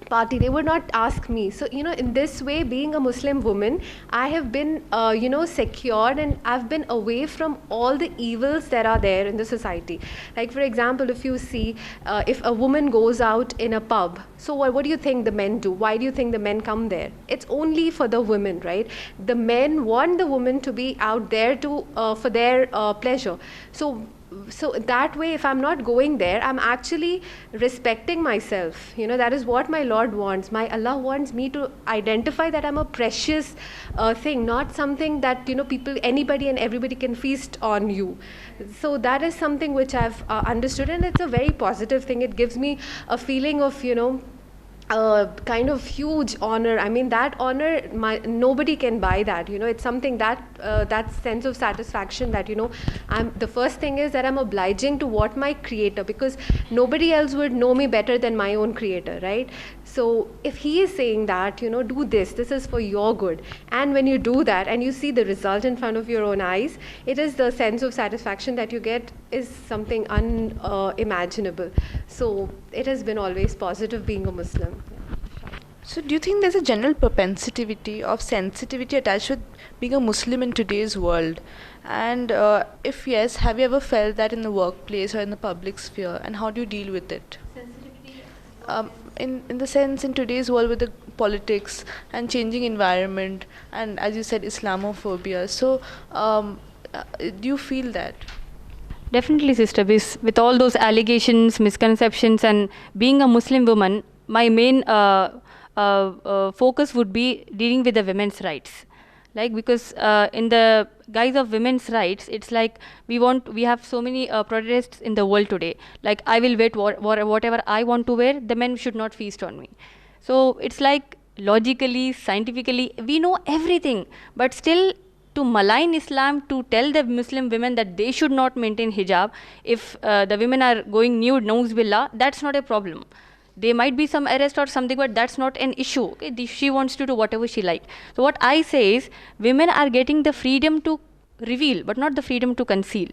party, they would not ask me. So in this way, being a Muslim woman, I have been secured, and I've been away from all the evils that are there in the society. Like for example, if you see if a woman goes out in a pub, so what do you think the men do? Why do you think the men come there? It's only for the women, right? The men want the woman to be out there to for their pleasure. So that way, if I'm not going there, I'm actually respecting myself. That is what my Lord wants. My Allah wants me to identify that I'm a precious thing, not something that anybody and everybody can feast on you. So that is something which I've understood, and it's a very positive thing. It gives me a feeling of kind of huge honor. I mean, that honor, nobody can buy that. It's something that that sense of satisfaction that the first thing is that I'm obliging to what my creator, because nobody else would know me better than my own creator, right? So if he is saying that do this is for your good, and when you do that and you see the result in front of your own eyes, it is the sense of satisfaction that you get is something unimaginable. So it has been always positive being a Muslim. So do you think there's a general propensity of sensitivity attached with being a Muslim in today's world? And if yes, have you ever felt that in the workplace or in the public sphere, and how do you deal with it? In the sense, in today's world with the politics and changing environment, and as you said, Islamophobia. So do you feel that? Definitely, sister. With all those allegations, misconceptions, and being a Muslim woman, my main focus would be dealing with the women's rights. Because in the guise of women's rights, it's like we have so many protests in the world today. Like, I will wear whatever I want to wear, the men should not feast on me. So it's like logically, scientifically, we know everything, but still to malign Islam, to tell the Muslim women that they should not maintain hijab, if the women are going nude, na'uz billah, that's not a problem. There might be some arrest or something, but that's not an issue. Okay? She wants to do whatever she likes. So what I say is, women are getting the freedom to reveal, but not the freedom to conceal.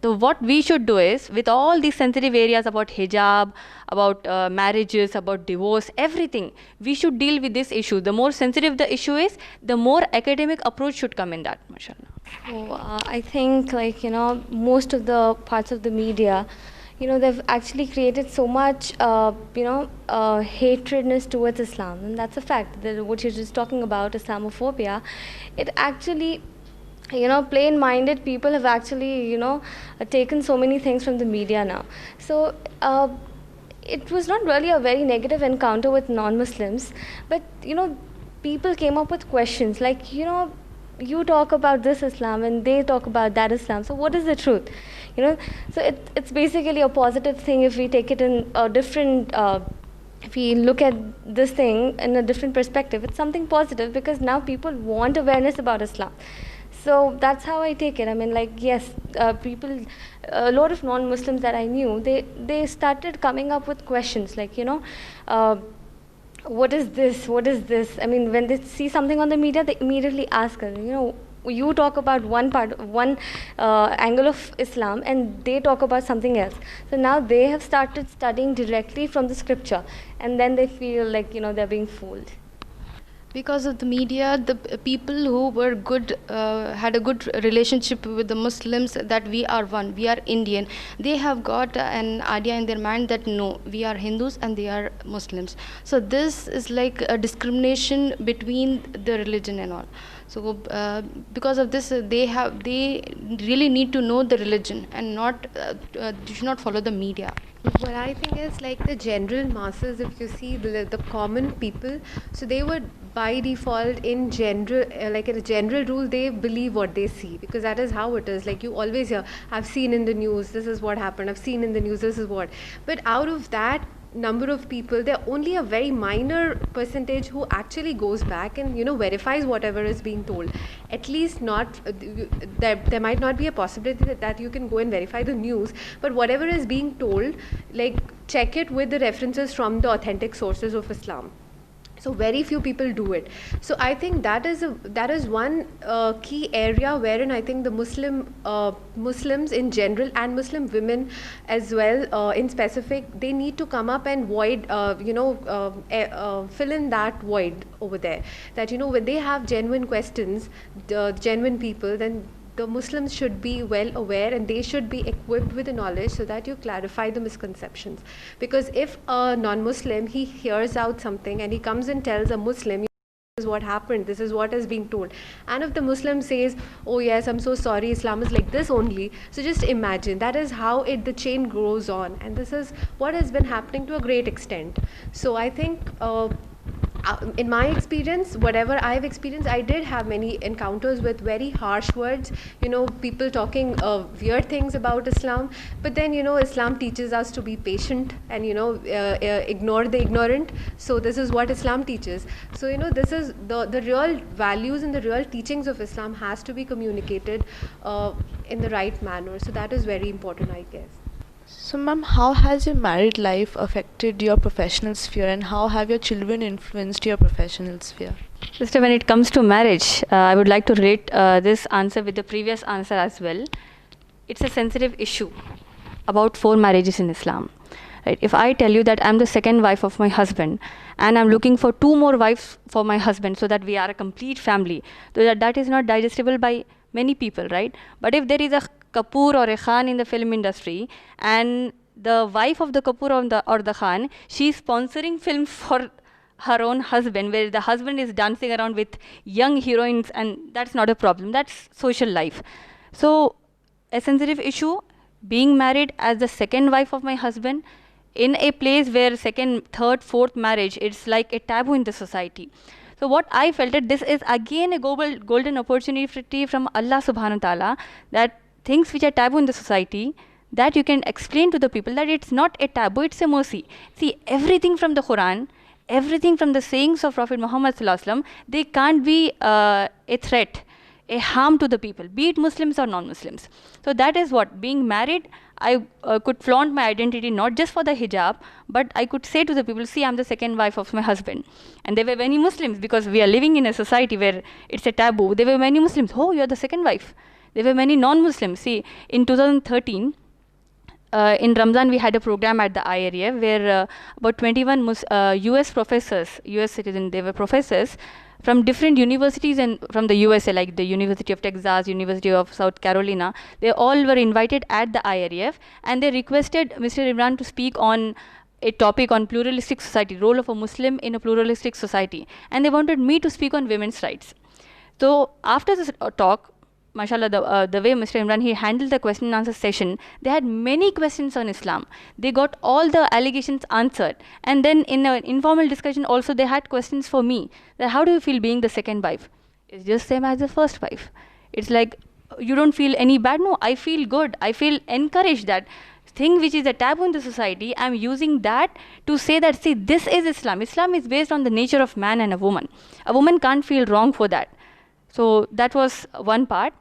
So what we should do is, with all these sensitive areas about hijab, about marriages, about divorce, everything, we should deal with this issue. The more sensitive the issue is, the more academic approach should come in that, mashallah. So I think most of the parts of the media, they've actually created so much, hatredness towards Islam, and that's a fact. What you're just talking about, Islamophobia, it actually, plain-minded people have actually, taken so many things from the media now. So it was not really a very negative encounter with non-Muslims, but people came up with questions like, you talk about this Islam and they talk about that Islam. So what is the truth? So it's basically a positive thing if we take it in a different. If we look at this thing in a different perspective, it's something positive because now people want awareness about Islam. So that's how I take it. I mean, like, yes, people, a lot of non-Muslims that I knew, they started coming up with questions like, what is this? What is this? I mean, when they see something on the media, they immediately ask us, you talk about one angle of Islam and they talk about something else. So now they have started studying directly from the scripture, and then they feel like, they're being fooled. Because of the media, the people who were good, had a good relationship with the Muslims, that we are one, we are Indian, they have got an idea in their mind that no, we are Hindus and they are Muslims. So this is like a discrimination between the religion and all. So because of this, they really need to know the religion and not should not follow the media. What I think is like the general masses, if you see the common people, so they would by default in general, like in a general rule, they believe what they see because that is how it is. Like you always hear, I've seen in the news, this is what happened, I've seen in the news, this is what. But out of that number of people, there are only a very minor percentage who actually goes back and verifies whatever is being told. At least not there might not be a possibility that you can go and verify the news, but whatever is being told, like check it with the references from the authentic sources of Islam. So very few people do it. So I think that is one key area wherein I think the Muslims in general and Muslim women as well in specific, they need to come up and fill in that void over there. That when they have genuine questions, the genuine people, then the Muslims should be well aware and they should be equipped with the knowledge so that you clarify the misconceptions. Because if a non-Muslim, he hears out something and he comes and tells a Muslim, this is what happened, this is what is being told. And if the Muslim says, oh yes, I'm so sorry, Islam is like this only. So just imagine, that is how the chain grows on. And this is what has been happening to a great extent. So I think in my experience, whatever I've experienced, I did have many encounters with very harsh words, people talking weird things about Islam. But then, Islam teaches us to be patient and, ignore the ignorant. So this is what Islam teaches. So, this is the real values and the real teachings of Islam has to be communicated in the right manner. So that is very important, I guess. So, ma'am, how has your married life affected your professional sphere, and how have your children influenced your professional sphere? Sister, when it comes to marriage, I would like to relate this answer with the previous answer as well. It's a sensitive issue about 4 marriages in Islam. Right? If I tell you that I'm the second wife of my husband and I'm looking for 2 more wives for my husband so that we are a complete family, so that is not digestible by many people, right? But if there is a Kapoor or a Khan in the film industry, and the wife of the Kapoor or the Khan, she's sponsoring films for her own husband, where the husband is dancing around with young heroines, and that's not a problem. That's social life. So, a sensitive issue, being married as the second wife of my husband, in a place where second, third, fourth marriage, it's like a taboo in the society. So what I felt that this is again a golden opportunity from Allah subhanahu wa ta'ala, that things which are taboo in the society, that you can explain to the people that it's not a taboo, it's a mercy. See, everything from the Quran, everything from the sayings of Prophet Muhammad sallallahu alaihi wasallam, they can't be a threat, a harm to the people, be it Muslims or non-Muslims. So that is what, being married, I could flaunt my identity not just for the hijab, but I could say to the people, see, I'm the second wife of my husband. And there were many Muslims, because we are living in a society where it's a taboo. There were many Muslims, oh, you're the second wife. There were many non-Muslims. See, in 2013, in Ramzan we had a program at the IREF where about 21 US professors, US citizens, they were professors from different universities and from the USA, like the University of Texas, University of South Carolina. They all were invited at the IREF, and they requested Mr. Imran to speak on a topic on pluralistic society, role of a Muslim in a pluralistic society. And they wanted me to speak on women's rights. So after this talk, mashallah, the way Mr. Imran, he handled the question and answer session, they had many questions on Islam. They got all the allegations answered. And then in an informal discussion also, they had questions for me. That how do you feel being the second wife? It's just same as the first wife. It's like, you don't feel any bad? No, I feel good. I feel encouraged that thing which is a taboo in the society, I'm using that to say that, see, this is Islam. Islam is based on the nature of man and a woman. A woman can't feel wrong for that. So that was one part.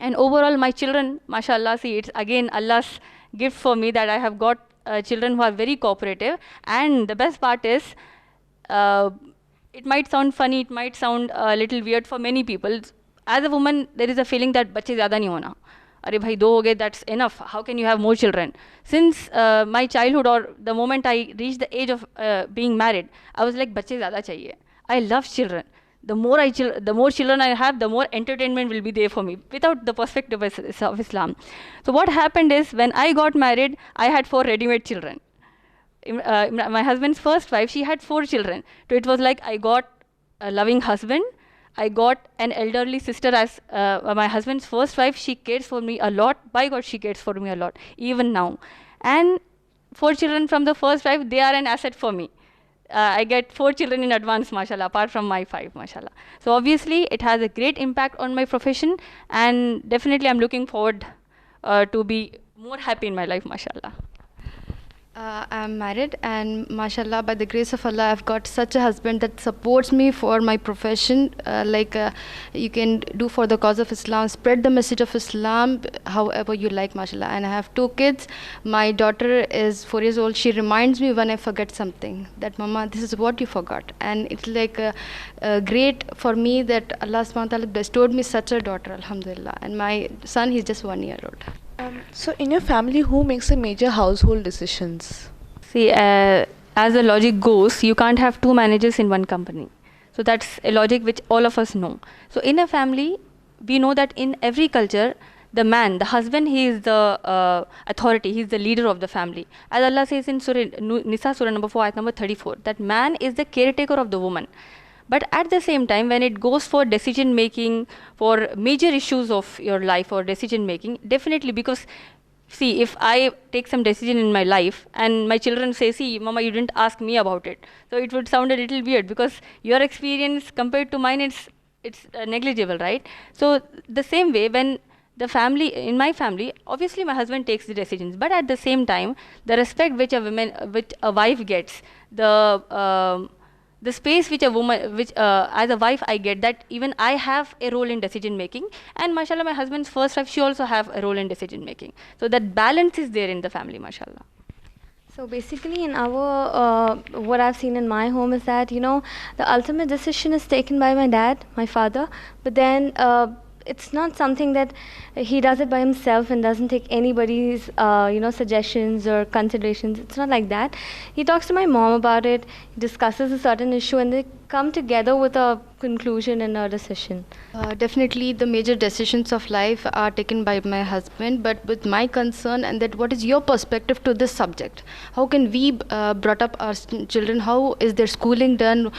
And overall, my children, mashallah, see, it's again Allah's gift for me that I have got children who are very cooperative. And the best part is, it might sound funny, it might sound a little weird for many people. As a woman, there is a feeling that bache zyada nahi hona. Arey bhai, do ho gaye, that's enough. How can you have more children? Since my childhood, or the moment I reached the age of being married, I was like, bache zyada chahiye. I love children. The more children I have, the more entertainment will be there for me, without the perspective of Islam. So what happened is, when I got married, I had 4 ready-made children. My husband's first wife, she had 4 children. So it was like, I got a loving husband, I got an elderly sister as my husband's first wife. She cares for me a lot. By God, she cares for me a lot, even now. And 4 children from the first wife, they are an asset for me. I get 4 children in advance, mashallah, apart from my 5, mashallah. So obviously, it has a great impact on my profession, and definitely I'm looking forward to be more happy in my life, mashallah. I'm married, and mashallah, by the grace of Allah, I've got such a husband that supports me for my profession. You can do for the cause of Islam, spread the message of Islam however you like, mashallah. And I have 2 kids. My daughter is 4 years old. She reminds me when I forget something that, Mama, this is what you forgot. And it's like great for me that Allah subhanahu wa ta'ala bestowed me such a daughter, alhamdulillah. And my son, he's just 1 year old. So in your family, who makes the major household decisions? See, as the logic goes, you can't have 2 managers in one company. So that's a logic which all of us know. So in a family, we know that in every culture, the man, the husband, he is the authority, he is the leader of the family. As Allah says in Surah Nisa, Surah number 4, ayat number 34, that man is the caretaker of the woman. But at the same time, when it goes for decision making, for major issues of your life or decision making, definitely, because see, if I take some decision in my life and my children say, see, Mama, you didn't ask me about it. So it would sound a little weird, because your experience compared to mine, it's negligible, right? So the same way, when the family, in my family, obviously my husband takes the decisions, but at the same time, the respect which a wife gets, the space which a woman, as a wife I get, that even I have a role in decision making. And mashallah, my husband's first wife, she also have a role in decision making. So that balance is there in the family, mashallah. So basically, in our what I've seen in my home is that, the ultimate decision is taken by my dad, my father, but then it's not something that he does it by himself and doesn't take anybody's suggestions or considerations. It's not like that. He talks to my mom about it, he discusses a certain issue, and they come together with a conclusion and a decision. Definitely the major decisions of life are taken by my husband, but with my concern, and that what is your perspective to this subject? How can we brought up our children? How is their schooling done?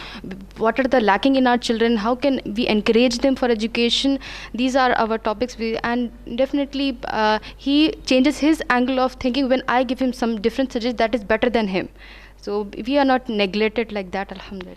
What are the lacking in our children? How can we encourage them for education? These are our topics, and definitely he changes his angle of thinking when I give him some different suggestion that is better than him. So we are not neglected like that, alhamdulillah.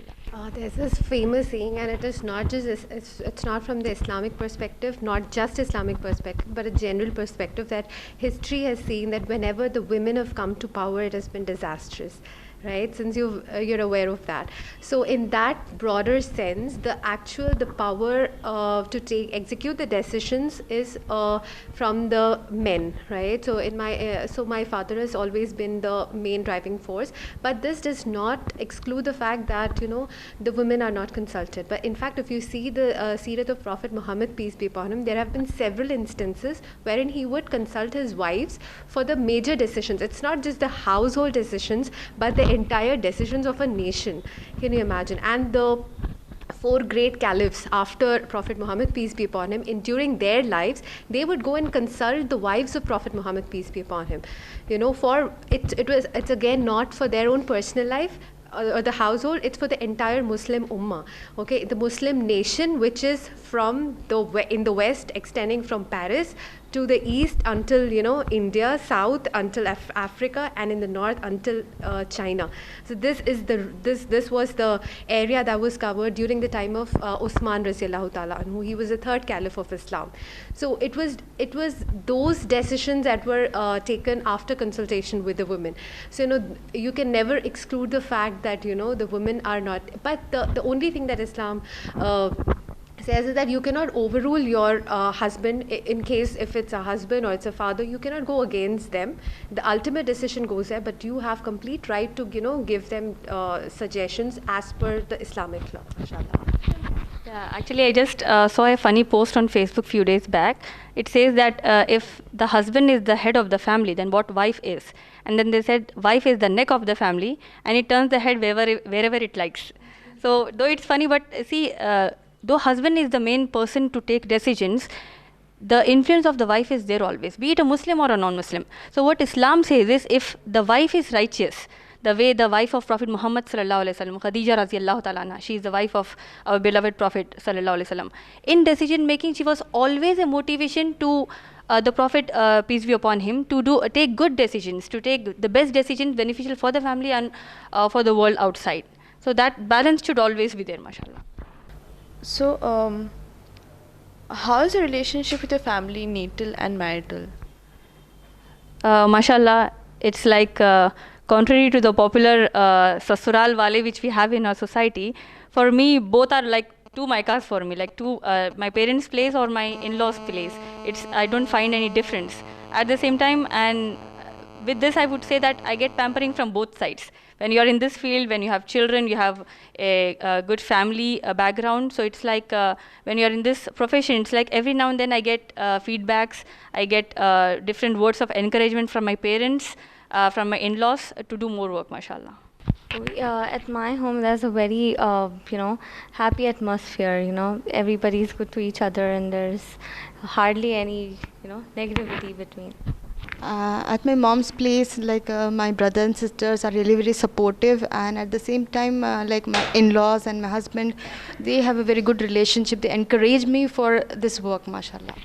There's this famous saying, and it is not just it's not from the Islamic perspective, not just Islamic perspective, but a general perspective, that history has seen that whenever the women have come to power, it has been disastrous. right? Since you're aware of that. So in that broader sense, the power to execute the decisions is from the men, right? So my father has always been the main driving force, but this does not exclude the fact that the women are not consulted. But in fact, if you see the Seerat of Prophet Muhammad, peace be upon him, there have been several instances wherein he would consult his wives for the major decisions. It's not just the household decisions, but the entire decisions of a nation. Can you imagine? And the four great caliphs after Prophet Muhammad, peace be upon him, during their lives, they would go and consult the wives of Prophet Muhammad, peace be upon him. It's again not for their own personal life or the household, it's for the entire Muslim Ummah. Okay, the Muslim nation, which is in the west, extending from Paris to the east until India, south until Africa, and in the north until China. So this was the area that was covered during the time of Uthman Radiallahu Ta'ala anhu. He was the third caliph of Islam. So it was those decisions that were taken after consultation with the women. So you can never exclude the fact that the women are not. But the only thing that Islam says is that you cannot overrule your husband in case if it's a husband or it's a father. You cannot go against them. The ultimate decision goes there, but you have complete right to give them suggestions as per the Islamic law. Inshallah. Yeah, actually, I just saw a funny post on Facebook few days back. It says that if the husband is the head of the family, then what wife is? And then they said wife is the neck of the family, and it turns the head wherever it likes. So though it's funny, but see, though husband is the main person to take decisions, the influence of the wife is there always, be it a Muslim or a non-Muslim. So what Islam says is, if the wife is righteous, the way the wife of Prophet Muhammad sallallahu alaihi wasallam, Khadija radiallahu ta'ala anha, she is the wife of our beloved Prophet sallallahu alaihi wasallam. In decision making, she was always a motivation to the Prophet, peace be upon him, to take good decisions, to take the best decisions beneficial for the family and for the world outside. So that balance should always be there, mashallah. So, how is the relationship with your family, natal and marital? Mashallah, it's like contrary to the popular sasural wale which we have in our society, for me both are like two maikas for me, like two my parents' place or my in-laws' place. I don't find any difference. At the same time, and with this I would say that I get pampering from both sides. When you are in this field, when you have children, you have a good family background. So it's like when you are in this profession, it's like every now and then I get feedbacks, I get different words of encouragement from my parents, from my in-laws to do more work, mashallah. At my home, there's a very, happy atmosphere. Everybody's good to each other, and there's hardly any, negativity between. At my mom's place, like my brother and sisters are really very supportive, and at the same time, like my in-laws and my husband, they have a very good relationship. They encourage me for this work, mashallah.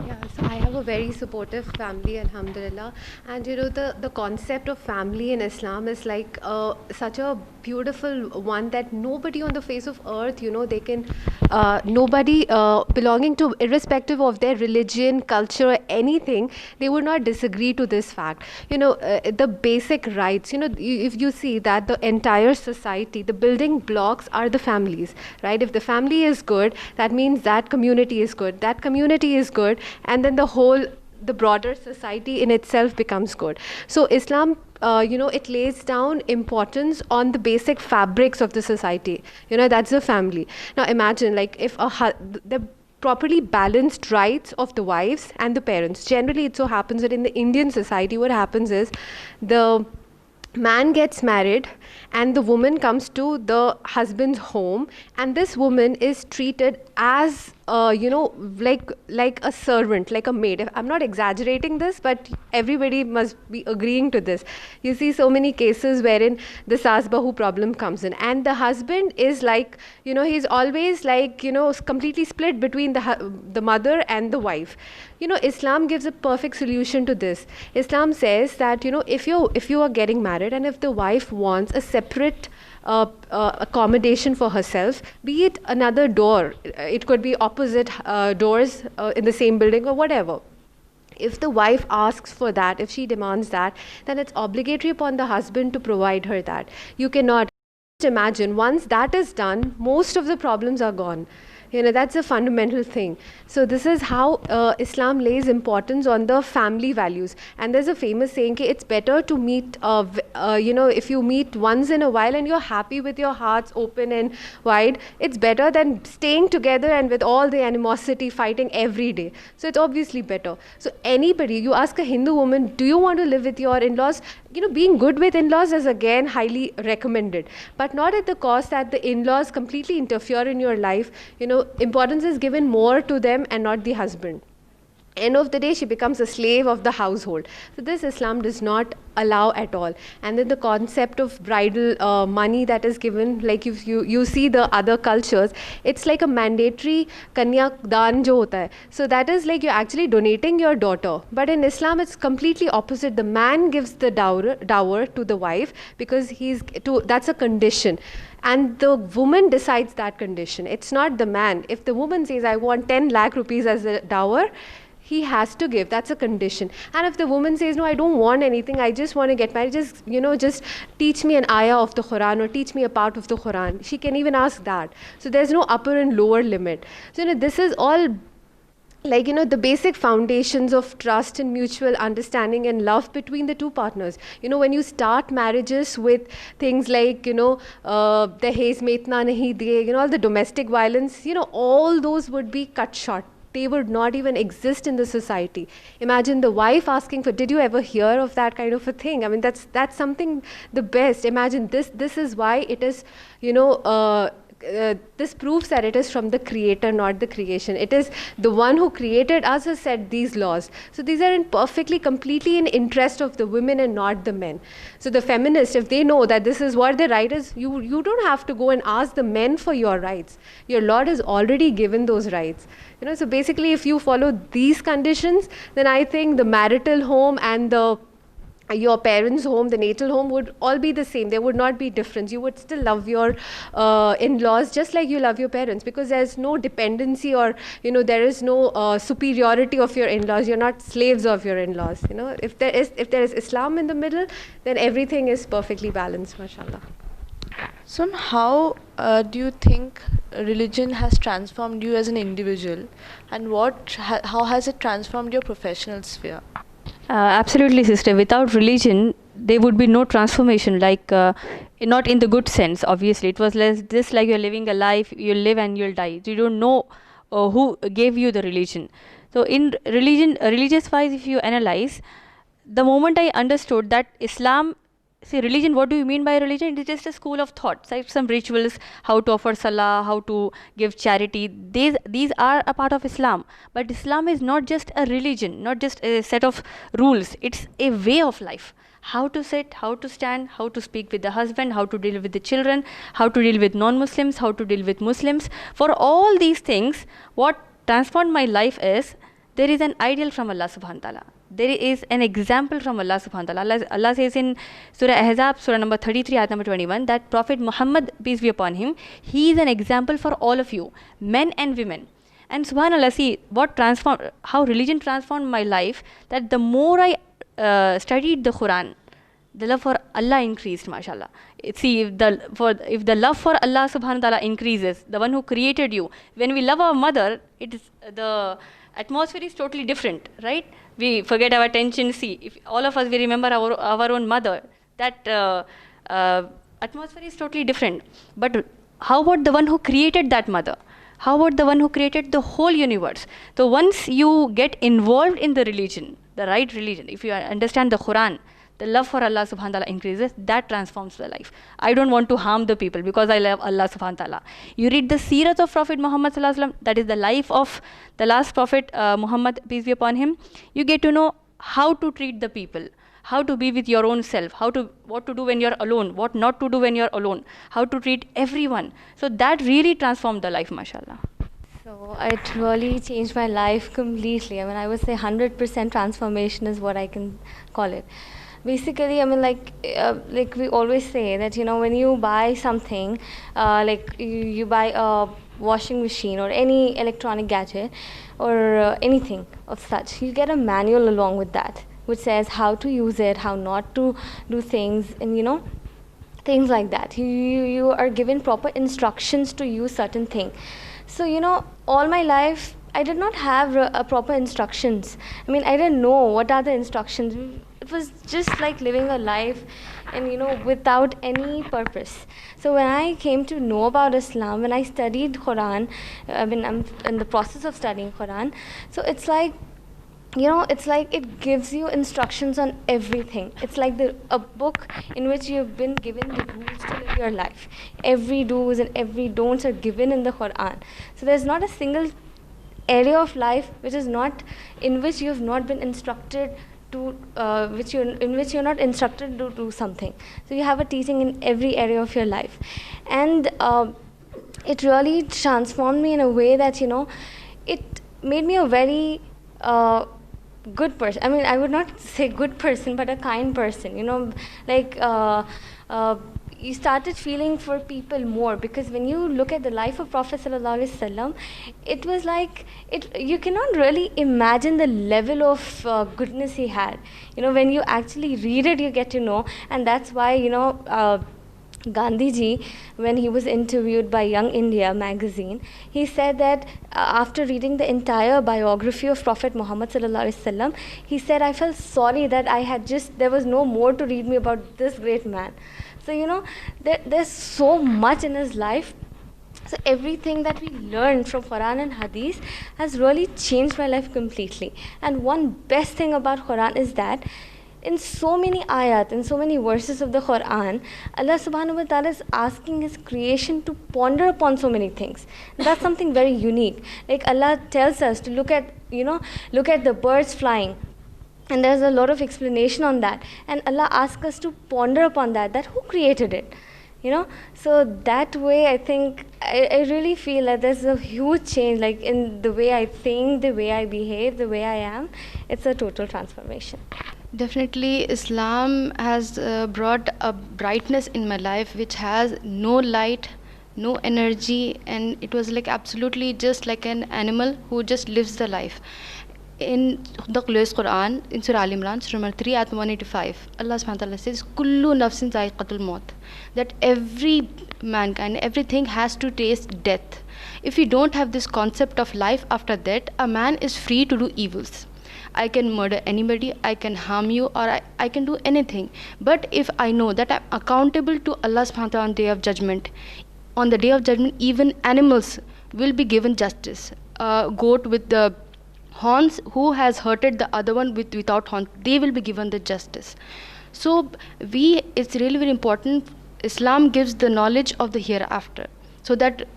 Yeah, so I have a very supportive family, alhamdulillah. And the concept of family in Islam is like such a beautiful one that nobody on the face of earth, they can, nobody belonging to, irrespective of their religion, culture, anything, they would not disagree to this fact. The basic rights, if you see that the entire society, the building blocks are the families, right? If the family is good, that means that community is good. That community is good, and then the broader society in itself becomes good. So Islam, it lays down importance on the basic fabrics of the society. That's the family. Now imagine, like, if the properly balanced rights of the wives and the parents. Generally, it so happens that in the Indian society, what happens is the man gets married and the woman comes to the husband's home, and this woman is treated as like a servant, like a maid. I'm not exaggerating this, but everybody must be agreeing to this. You see so many cases wherein the saas bahu problem comes in, and the husband is like, he's always like, completely split between the mother and the wife. Islam gives a perfect solution to this. Islam says that, if you are getting married and if the wife wants a separate accommodation for herself, be it another door, it could be opposite doors in the same building or whatever. if the wife asks for that, if she demands that, then it's obligatory upon the husband to provide her that. You cannot imagine, once that is done, most of the problems are gone. That's a fundamental thing. So this is how Islam lays importance on the family values. And there's a famous saying, it's better to meet, if you meet once in a while and you're happy with your hearts open and wide, it's better than staying together and with all the animosity fighting every day. So it's obviously better. So anybody, you ask a Hindu woman, do you want to live with your in-laws? Being good with in-laws is again highly recommended, but not at the cost that the in-laws completely interfere in your life. Importance is given more to them and not the husband. End of the day, she becomes a slave of the household. So this Islam does not allow at all. And then the concept of bridal money that is given, like if you see the other cultures, it's like a mandatory kanya daan jo hota hai. So that is like you're actually donating your daughter. But in Islam, it's completely opposite. The man gives the dower to the wife because that's a condition. And the woman decides that condition. It's not the man. If the woman says, I want 10 lakh rupees as a dower, he has to give. That's a condition. And if the woman says, no, I don't want anything, I just want to get married, just teach me an ayah of the Quran or teach me a part of the Quran. She can even ask that. So there's no upper and lower limit. So this is all like, the basic foundations of trust and mutual understanding and love between the two partners. When you start marriages with things like, dahez mein itna nahi diye, all the domestic violence, all those would be cut short. They would not even exist in the society. Imagine the wife asking for, did you ever hear of that kind of a thing? I mean, that's something the best. Imagine this is why it is, this proves that it is from the creator, not the creation. It is the one who created us who set these laws. So these are completely in interest of the women and not the men. So the feminists, if they know that this is what their right is, you don't have to go and ask the men for your rights. Your Lord has already given those rights. So basically if you follow these conditions, then I think the marital home and your parents' home, the natal home would all be the same. There would not be difference. You would still love your in-laws just like you love your parents, because there's no dependency or, there is no superiority of your in-laws. You're not slaves of your in-laws. If there is Islam in the middle, then everything is perfectly balanced, mashallah. So how do you think religion has transformed you as an individual, and how has it transformed your professional sphere? Absolutely, sister. Without religion, there would be no transformation, not in the good sense, obviously. It was just like you're living a life, you'll live and you'll die. You don't know who gave you the religion. So in religious-wise, if you analyze, the moment I understood that Islam, religion, what do you mean by religion? It is just a school of thought, like some rituals, how to offer salah, how to give charity. These are a part of Islam. But Islam is not just a religion, not just a set of rules. It's a way of life. How to sit, how to stand, how to speak with the husband, how to deal with the children, how to deal with non-Muslims, how to deal with Muslims. For all these things, what transformed my life is, there is an ideal from Allah subhanahu wa ta'ala. There is an example from Allah subhanahu wa ta'ala. Allah says in Surah Ahzab, Surah number 33, ayat number 21, that Prophet Muhammad, peace be upon him, he is an example for all of you, men and women. And subhanAllah, see how religion transformed my life, that the more I studied the Quran, the love for Allah increased, mashallah. See, if the love for Allah subhanahu wa ta'ala increases, the one who created you, when we love our mother, the atmosphere is totally different, right? We forget our tension. See, if all of us, we remember our own mother, that atmosphere is totally different. But how about the one who created that mother? How about the one who created the whole universe? So once you get involved in the religion, the right religion, if you understand the Quran, the love for Allah subhanahu wa ta'ala increases. That transforms the life. I don't want to harm the people because I love Allah subhanahu wa ta'ala. You read the seerat of Prophet Muhammad sallallahu alaihi wasallam, that is the life of the last Prophet Muhammad, peace be upon him. You get to know how to treat the people, how to be with your own self, what to do when you're alone, what not to do when you're alone, how to treat everyone. So that really transformed the life, mashallah. So it really changed my life completely. I mean, I would say 100% transformation is what I can call it. basically, I mean, like we always say that, you know, when you buy something, like you buy a washing machine or any electronic gadget or anything of such, you get a manual along with that, which says how to use it, how not to do things, and you know, things like that. You are given proper instructions to use certain thing. So you know, all my life I did not have proper instructions. I mean, I didn't know what are the instructions. It was just like living a life, and you know, without any purpose. So when I came to know about Islam, when I studied Quran, I mean, I'm in the process of studying Quran. So it's like, you know, it's like it gives you instructions on everything. It's like a book in which you've been given the rules to live your life. Every do's and every don'ts are given in the Quran. So there's not a single area of life which is not, in which you have not been instructed to, in which you're not instructed to do something. So you have a teaching in every area of your life, and it really transformed me in a way that, you know, it made me a very good person. I mean, I would not say good person, but a kind person. You know, like you started feeling for people more, because when you look at the life of Prophet sallallahu alaihi wasallam, it was like you cannot really imagine the level of goodness he had. You know, when you actually read it, you get to know, and that's why, you know, Gandhi ji, when he was interviewed by Young India magazine, he said that after reading the entire biography of Prophet Muhammad sallallahu alaihi wasallam, he said, I felt sorry that there was no more to read me about this great man. So you know, there's so much in his life. So everything that we learned from Quran and Hadith has really changed my life completely. And one best thing about Quran is that in so many ayat, in so many verses of the Quran, Allah subhanahu wa ta'ala is asking his creation to ponder upon so many things. And that's something very unique. Like Allah tells us to look at the birds flying. And there's a lot of explanation on that. And Allah asks us to ponder upon that who created it? You know, so that way I think, I really feel that there's a huge change, like in the way I think, the way I behave, the way I am. It's a total transformation. Definitely, Islam has brought a brightness in my life which has no light, no energy, and it was like absolutely just like an animal who just lives the life. In the glorious Quran, in Surah Al Imran, Surah number 3, Ayat 185, Allah subhanahu wa ta'ala says, Kullu nafsin zaiqatul maut, that every mankind, everything has to taste death. If we don't have this concept of life after death, a man is free to do evils. I can murder anybody, I can harm you, or I can do anything. But if I know that I'm accountable to Allah subhanahu wa ta'ala on the day of judgment, on the day of judgment, even animals will be given justice. Goat with the horns, who has hurted the other one without horns, they will be given the justice. So it's really very important. Islam gives the knowledge of the hereafter, so that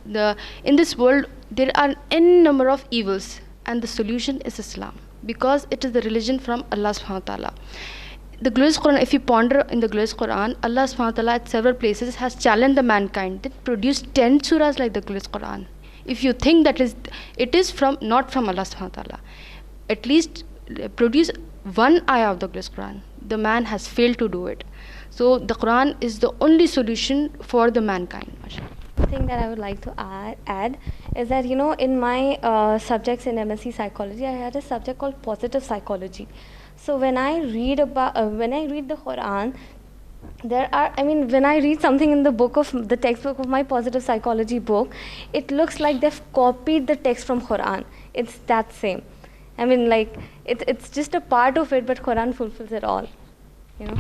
in this world there are n number of evils, and the solution is Islam, because it is the religion from Allah subhanahu wa ta'ala. The glorious Quran, if you ponder in the glorious Quran, Allah subhanahu wa ta'ala at several places has challenged the mankind that produced 10 surahs like the glorious Quran. If you think that it is not from Allah subhanahu wa ta'ala, at least produce one ayah of the glorious Quran. The man has failed to do it. So the Quran is the only solution for the mankind. The thing that I would like to add is that, you know, in my subjects in MSc Psychology, I had a subject called Positive Psychology. So when I read the Quran, when I read something in the textbook of my Positive Psychology book, it looks like they've copied the text from Quran. It's that same. I mean, like, it's just a part of it, but Quran fulfills it all, you know.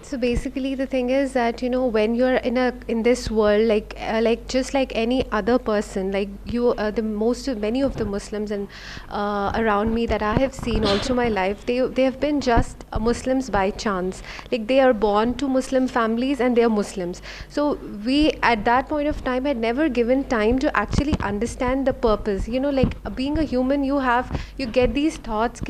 So basically the thing is that, you know, when you're in this world, like just like any other person, like you, many of the Muslims and around me that I have seen all through my life, they have been just Muslims by chance. Like they are born to Muslim families and they are Muslims. So we at that point of time had never given time to actually understand the purpose. You know, like being a human, you get these thoughts,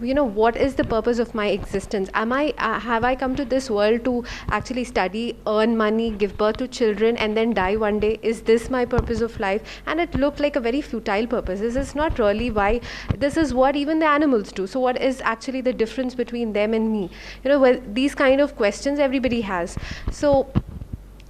what is the purpose of my existence? Have I come to this world to actually study, earn money, give birth to children, and then die one day? Is this my purpose of life? And it looked like a very futile purpose. This is not really why. This is what even the animals do. So what is actually the difference between them and me? Well, these kind of questions everybody has. So,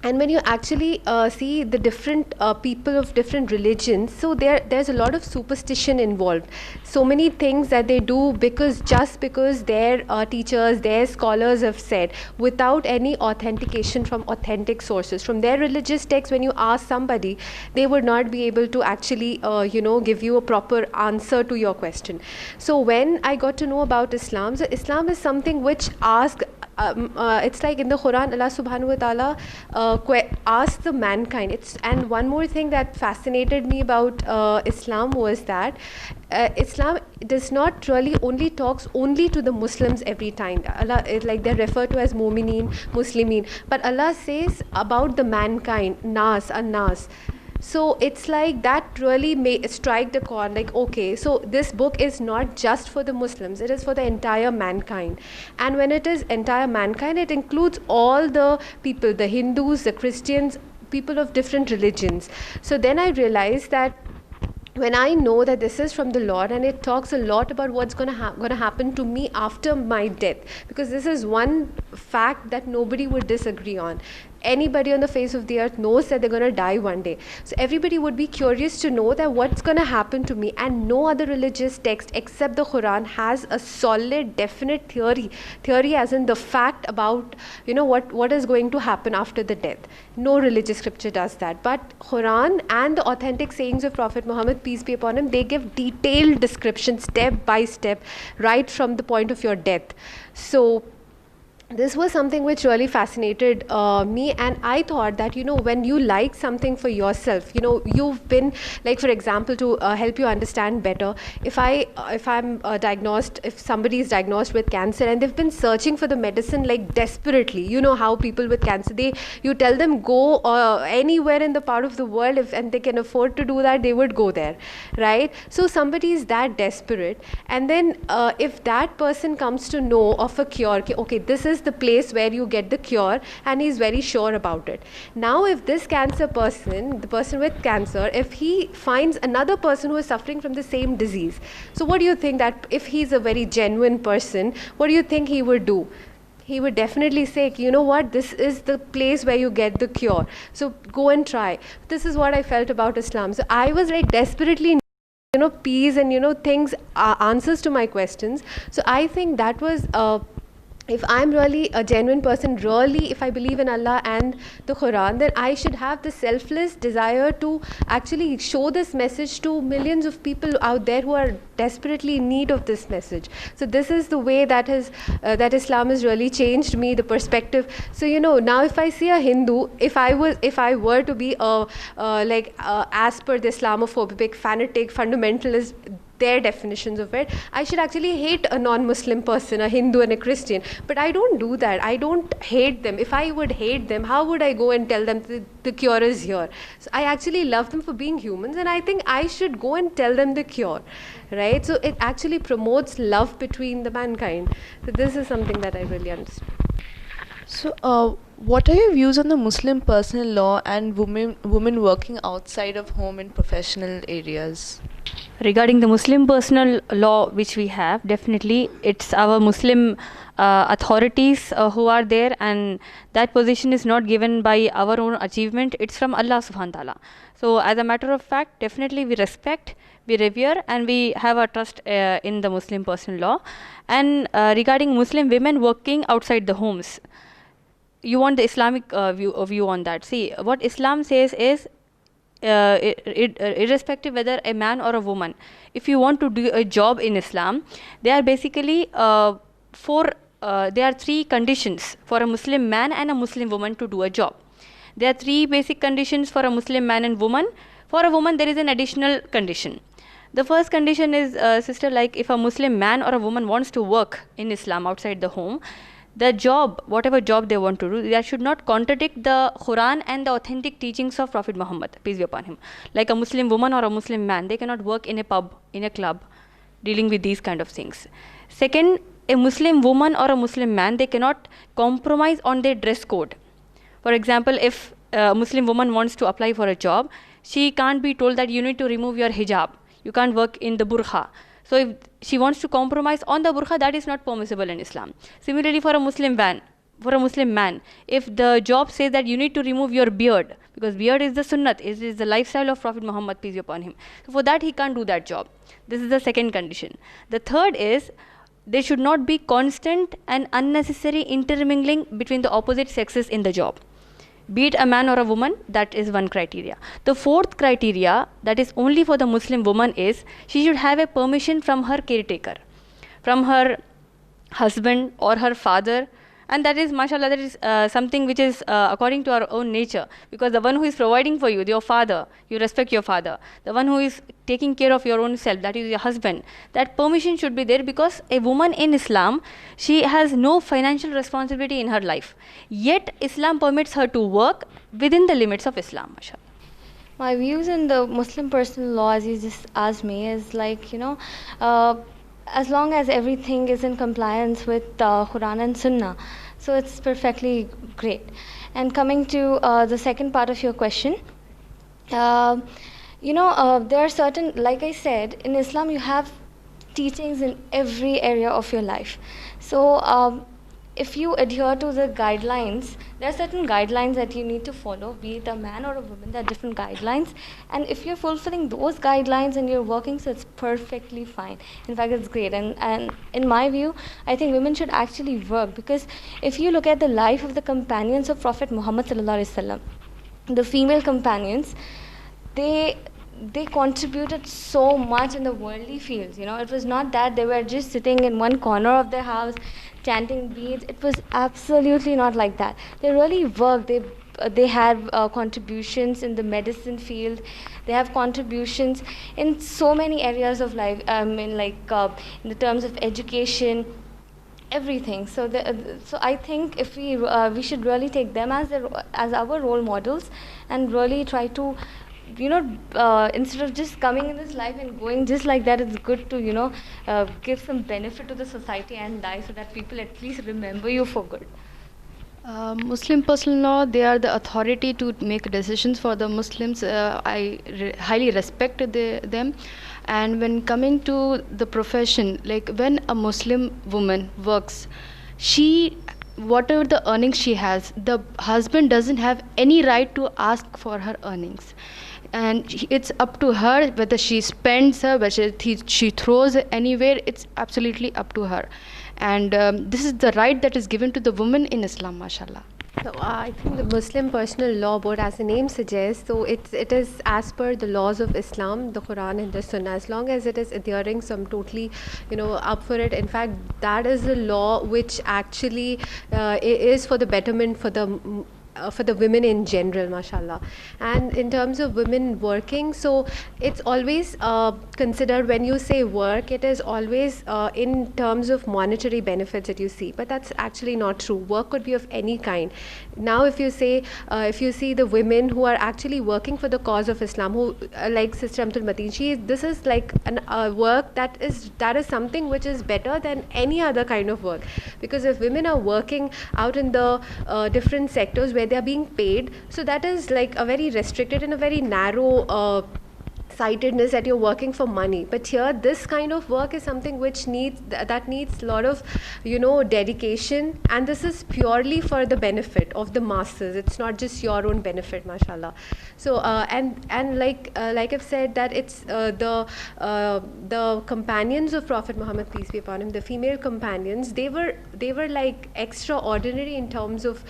and when you actually see the different people of different religions, so there's a lot of superstition involved. So many things that they do just because their teachers, their scholars have said, without any authentication from authentic sources. From their religious texts, when you ask somebody, they would not be able to actually give you a proper answer to your question. So when I got to know about Islam, so Islam is something which asks, it's like in the Quran, Allah subhanahu wa ta'ala asks the mankind. And one more thing that fascinated me about Islam was that Islam does not really only talks only to the Muslims every time. Allah, like they're referred to as mu'mineen, muslimin, but Allah says about the mankind, nas, an-nas. So it's like that really may strike the chord, like, okay, so this book is not just for the Muslims, it is for the entire mankind. And when it is entire mankind, it includes all the people, the Hindus, the Christians, people of different religions. So then I realized that when I know that this is from the Lord, and it talks a lot about what's going to happen to me after my death, because this is one fact that nobody would disagree on. Anybody on the face of the earth knows that they're going to die one day. So everybody would be curious to know that what's going to happen to me, and no other religious text except the Quran has a solid, definite theory as in the fact about what is going to happen after the death. No religious scripture does that, but Quran and the authentic sayings of Prophet Muhammad, peace be upon him, they give detailed description step by step right from the point of your death. So this was something which really fascinated me, and I thought that when you like something for yourself, you've been, like, for example, to help you understand better, if I'm diagnosed, if somebody is diagnosed with cancer and they've been searching for the medicine like desperately, how people with cancer, you tell them go anywhere in the part of the world, and they can afford to do that, they would go there, right? So somebody is that desperate, and then if that person comes to know of a cure, okay, this is the place where you get the cure, and he's very sure about it. Now if this cancer person, the person with cancer, if he finds another person who is suffering from the same disease, so what do you think, that if he's a very genuine person, what do you think he would do? He would definitely say, you know what, this is the place where you get the cure, so go and try. This is what I felt about Islam. So I was like desperately peace and things, answers to my questions. So I think that was if I'm really a genuine person, really, if I believe in Allah and the Quran, then I should have the selfless desire to actually show this message to millions of people out there who are desperately in need of this message. So this is the way that Islam has really changed me, the perspective. So now if I see a Hindu, if I were to be as per the Islamophobic, fanatic, fundamentalist, their definitions of it, I should actually hate a non-Muslim person, a Hindu and a Christian. But I don't do that. I don't hate them. If I would hate them, how would I go and tell them the cure is here? So I actually love them for being humans, and I think I should go and tell them the cure, right? So it actually promotes love between the mankind. So this is something that I really understood. So, what are your views on the Muslim personal law and women working outside of home in professional areas? Regarding the Muslim personal law which we have, definitely it's our Muslim authorities who are there, and that position is not given by our own achievement, it's from Allah subhanahu wa ta'ala. So as a matter of fact, definitely we respect, we revere, and we have a trust in the Muslim personal law. And regarding Muslim women working outside the homes, you want the Islamic view on that. See, what Islam says is, irrespective whether a man or a woman, if you want to do a job in Islam, there are basically there are three conditions for a Muslim man and a Muslim woman to do a job. There are three basic conditions for a Muslim man and woman. For a woman, there is an additional condition. The first condition is, sister, like if a Muslim man or a woman wants to work in Islam outside the home, the job, whatever job they want to do, that should not contradict the Quran and the authentic teachings of Prophet Muhammad, peace be upon him. Like a Muslim woman or a Muslim man, they cannot work in a pub, in a club, dealing with these kind of things. Second, a Muslim woman or a Muslim man, they cannot compromise on their dress code. For example, if a Muslim woman wants to apply for a job, she can't be told that you need to remove your hijab. You can't work in the burqa. So if she wants to compromise on the burqa, that is not permissible in Islam. Similarly, for a Muslim man, if the job says that you need to remove your beard, because beard is the sunnat, it is the lifestyle of Prophet Muhammad, peace be upon him. So for that, he can't do that job. This is the second condition. The third is, there should not be constant and unnecessary intermingling between the opposite sexes in the job. Be it a man or a woman, that is one criteria. The fourth criteria, that is only for the Muslim woman, is she should have a permission from her caretaker, from her husband or her father. And that is, mashallah, that is something which is according to our own nature. Because the one who is providing for you, your father, you respect your father. The one who is taking care of your own self, that is your husband. That permission should be there, because a woman in Islam, she has no financial responsibility in her life. Yet, Islam permits her to work within the limits of Islam, mashallah. My views on the Muslim personal law, as you just asked me, is like, as long as everything is in compliance with Quran and Sunnah, so it's perfectly great. And coming to the second part of your question, there are certain, like I said, in Islam you have teachings in every area of your life. So if you adhere to the guidelines, there are certain guidelines that you need to follow, be it a man or a woman, there are different guidelines. And if you're fulfilling those guidelines and you're working, so it's perfectly fine. In fact, it's great. And in my view, I think women should actually work, because if you look at the life of the companions of Prophet Muhammad sallallahu alaihi wasallam, the female companions, they contributed so much in the worldly fields. It was not that they were just sitting in one corner of their house chanting beads. It was absolutely not like that. They really worked. They had contributions in the medicine field. They have contributions in so many areas of life. In the terms of education, everything. So I think if we should really take them as our role models, and really try to, instead of just coming in this life and going just like that, it's good to give some benefit to the society and die, so that people at least remember you for good. Muslim personal law, they are the authority to make decisions for the Muslims. I highly respect them. And when coming to the profession, like when a Muslim woman works, whatever the earnings she has, the husband doesn't have any right to ask for her earnings. And it's up to her whether she spends her, whether she throws it anywhere. It's absolutely up to her. And this is the right that is given to the woman in Islam, mashallah. So I think the Muslim personal law board, as the name suggests, so it is as per the laws of Islam, the Quran and the Sunnah. As long as it is adhering, so I'm totally, up for it. In fact, that is the law which actually is for the betterment for the women in general, mashallah. And in terms of women working, so it's always considered, when you say work, it is always in terms of monetary benefits that you see, but that's actually not true. Work could be of any kind. Now if you see the women who are actually working for the cause of Islam, who like Sister Amtul Mateen, this is like a work that is something which is better than any other kind of work, because if women are working out in the different sectors where they are being paid, so that is like a very restricted and a very narrow sightedness, that you're working for money. But here, this kind of work is something which needs a lot of dedication, and this is purely for the benefit of the masses. It's not just your own benefit, mashallah. So and like I've said, that it's the companions of Prophet Muhammad, peace be upon him, the female companions, they were like extraordinary in terms of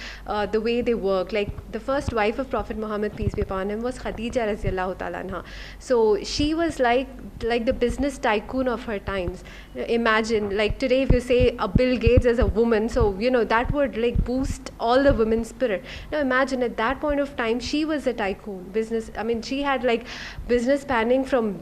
the way they work. Like the first wife of Prophet Muhammad, peace be upon him, was Khadija radhiyallahu ta'ala anha. So she was like the business tycoon of her times. Imagine, like today, if you say a Bill Gates as a woman, so that would like boost all the women's spirit. Now imagine, at that point of time, she was a tycoon. She had like business spanning from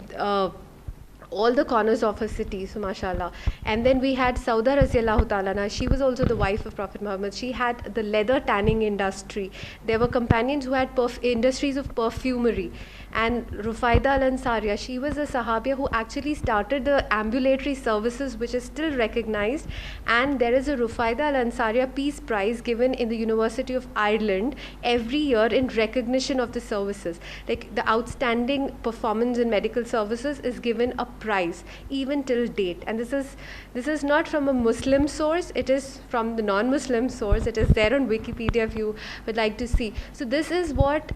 all the corners of her city, so mashallah. And then we had Sauda Raziyallahu Ta'ala anha. She was also the wife of Prophet Muhammad. She had the leather tanning industry. There were companions who had industries of perfumery. And Rufaida al-Ansariya, she was a Sahabiya who actually started the ambulatory services, which is still recognized. And there is a Rufaida al-Ansariya Peace Prize given in the University of Ireland every year in recognition of the services. Like the outstanding performance in medical services is given a prize, even till date. And this is not from a Muslim source, it is from the non-Muslim source. It is there on Wikipedia if you would like to see. So this is what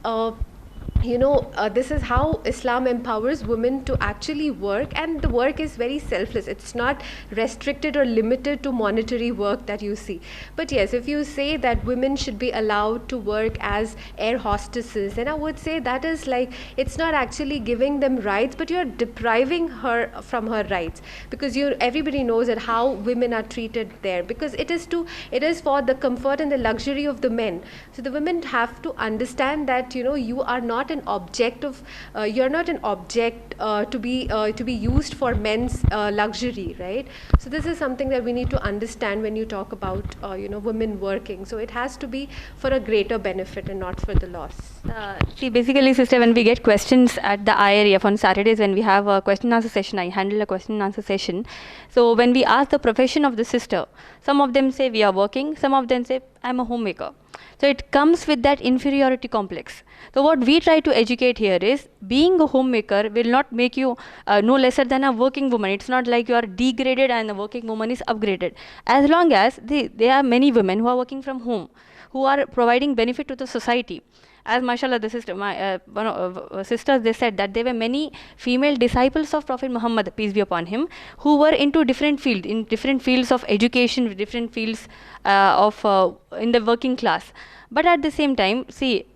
this is how Islam empowers women to actually work, and the work is very selfless. It's not restricted or limited to monetary work that you see. But yes, if you say that women should be allowed to work as air hostesses, then I would say that is like, it's not actually giving them rights, but you're depriving her from her rights, because everybody knows that how women are treated there, because it is for the comfort and the luxury of the men. So the women have to understand that you are not an object of you're not an object to be used for men's luxury, right? So this is something that we need to understand when you talk about women working. So it has to be for a greater benefit and not for the loss. See, basically, sister, when we get questions at the IREF on Saturdays, when we have a question and answer session, I handle a question and answer session. So when we ask the profession of the sister, some of them say we are working, some of them say I'm a homemaker. So it comes with that inferiority complex. So what we try to educate here is, being a homemaker will not make you no lesser than a working woman. It's not like you are degraded and the working woman is upgraded. As long as there are many women who are working from home, who are providing benefit to the society. As mashallah, the sister, one of sisters, they said that there were many female disciples of Prophet Muhammad, peace be upon him, who were into different fields of education, different fields in the working class. But at the same time, see,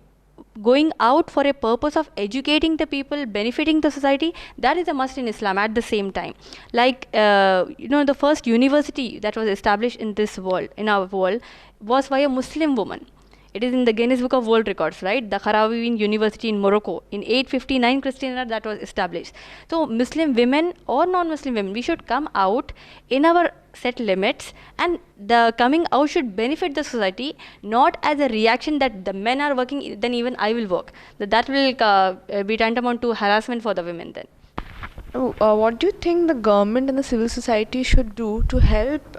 going out for a purpose of educating the people, benefiting the society, that is a must in Islam at the same time. Like, the first university that was established in our world, was by a Muslim woman. It is in the Guinness Book of World Records, right? The Qarawiyyin University in Morocco. In 859 Christian era, that was established. So Muslim women or non-Muslim women, we should come out in our set limits, and the coming out should benefit the society, not as a reaction that the men are working, then even I will work. That will be tantamount to harassment for the women then. What do you think the government and the civil society should do to help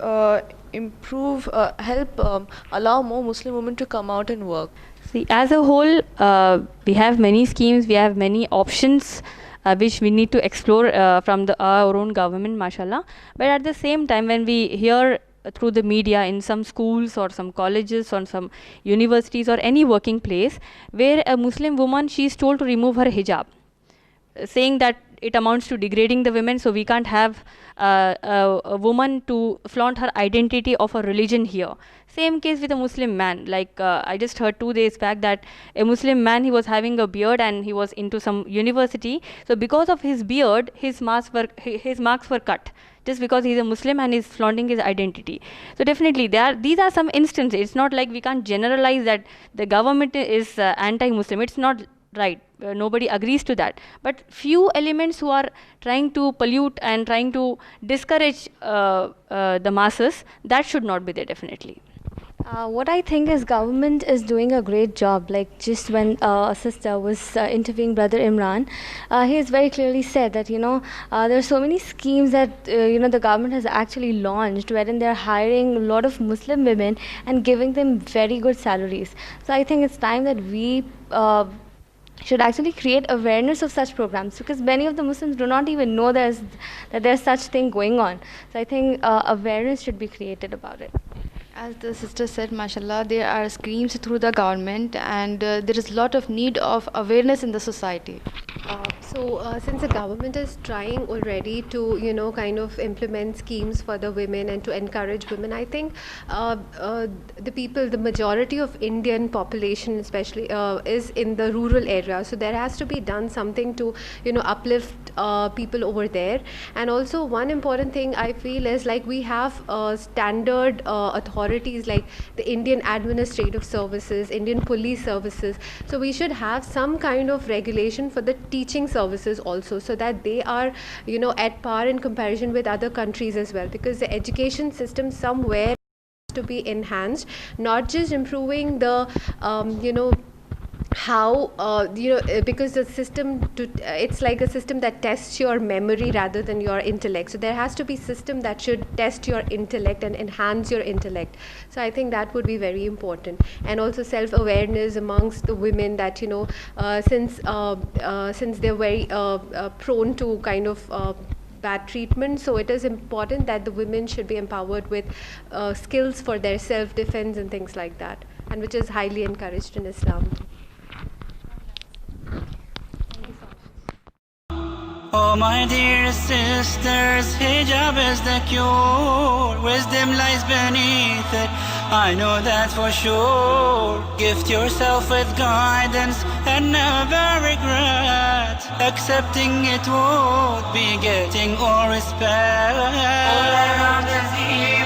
allow more Muslim women to come out and work? See, as a whole, we have many schemes, we have many options which we need to explore from our own government, mashallah. But at the same time, when we hear through the media in some schools or some colleges or some universities or any working place where a Muslim woman, she is told to remove her hijab, saying that it amounts to degrading the women, so we can't have a woman to flaunt her identity of a religion here. Same case with a Muslim man. Like I just heard 2 days back that a Muslim man, he was having a beard and he was into some university. So because of his beard, his marks were cut, just because he's a Muslim and he's flaunting his identity. So definitely these are some instances. It's not like we can't generalize that the government is anti-Muslim. It's not right. Nobody agrees to that. But few elements who are trying to pollute and trying to discourage the masses, that should not be there, definitely. What I think is government is doing a great job. Like just when a sister was interviewing Brother Imran, he has very clearly said that there are so many schemes that the government has actually launched, wherein they are hiring a lot of Muslim women and giving them very good salaries. So I think it's time that we should actually create awareness of such programs, because many of the Muslims do not even know that there's such thing going on. So I think awareness should be created about it. As the sister said, mashallah, there are schemes through the government, and there is a lot of need of awareness in the society. Since the government is trying already to kind of implement schemes for the women and to encourage women, I think the majority of Indian population especially is in the rural area. So there has to be done something to uplift people over there. And also one important thing I feel is, like, we have standard authorities like the Indian Administrative Services, Indian Police Services. So we should have some kind of regulation for the teaching services services also, so that they are, you know, at par in comparison with other countries as well, because the education system somewhere to be enhanced, not just improving the you know, how because the system it's like a system that tests your memory rather than your intellect. So there has to be system that should test your intellect and enhance your intellect. So I think that would be very important. And also self-awareness amongst the women, that, you know, since they're very prone to kind of bad treatment, so it is important that the women should be empowered with skills for their self-defense and things like that, and which is highly encouraged in Islam. Oh my dear sisters, hijab is the cure. Wisdom lies beneath it, I know that for sure. Gift yourself with guidance and never regret. Accepting it would be getting all respect. All around us here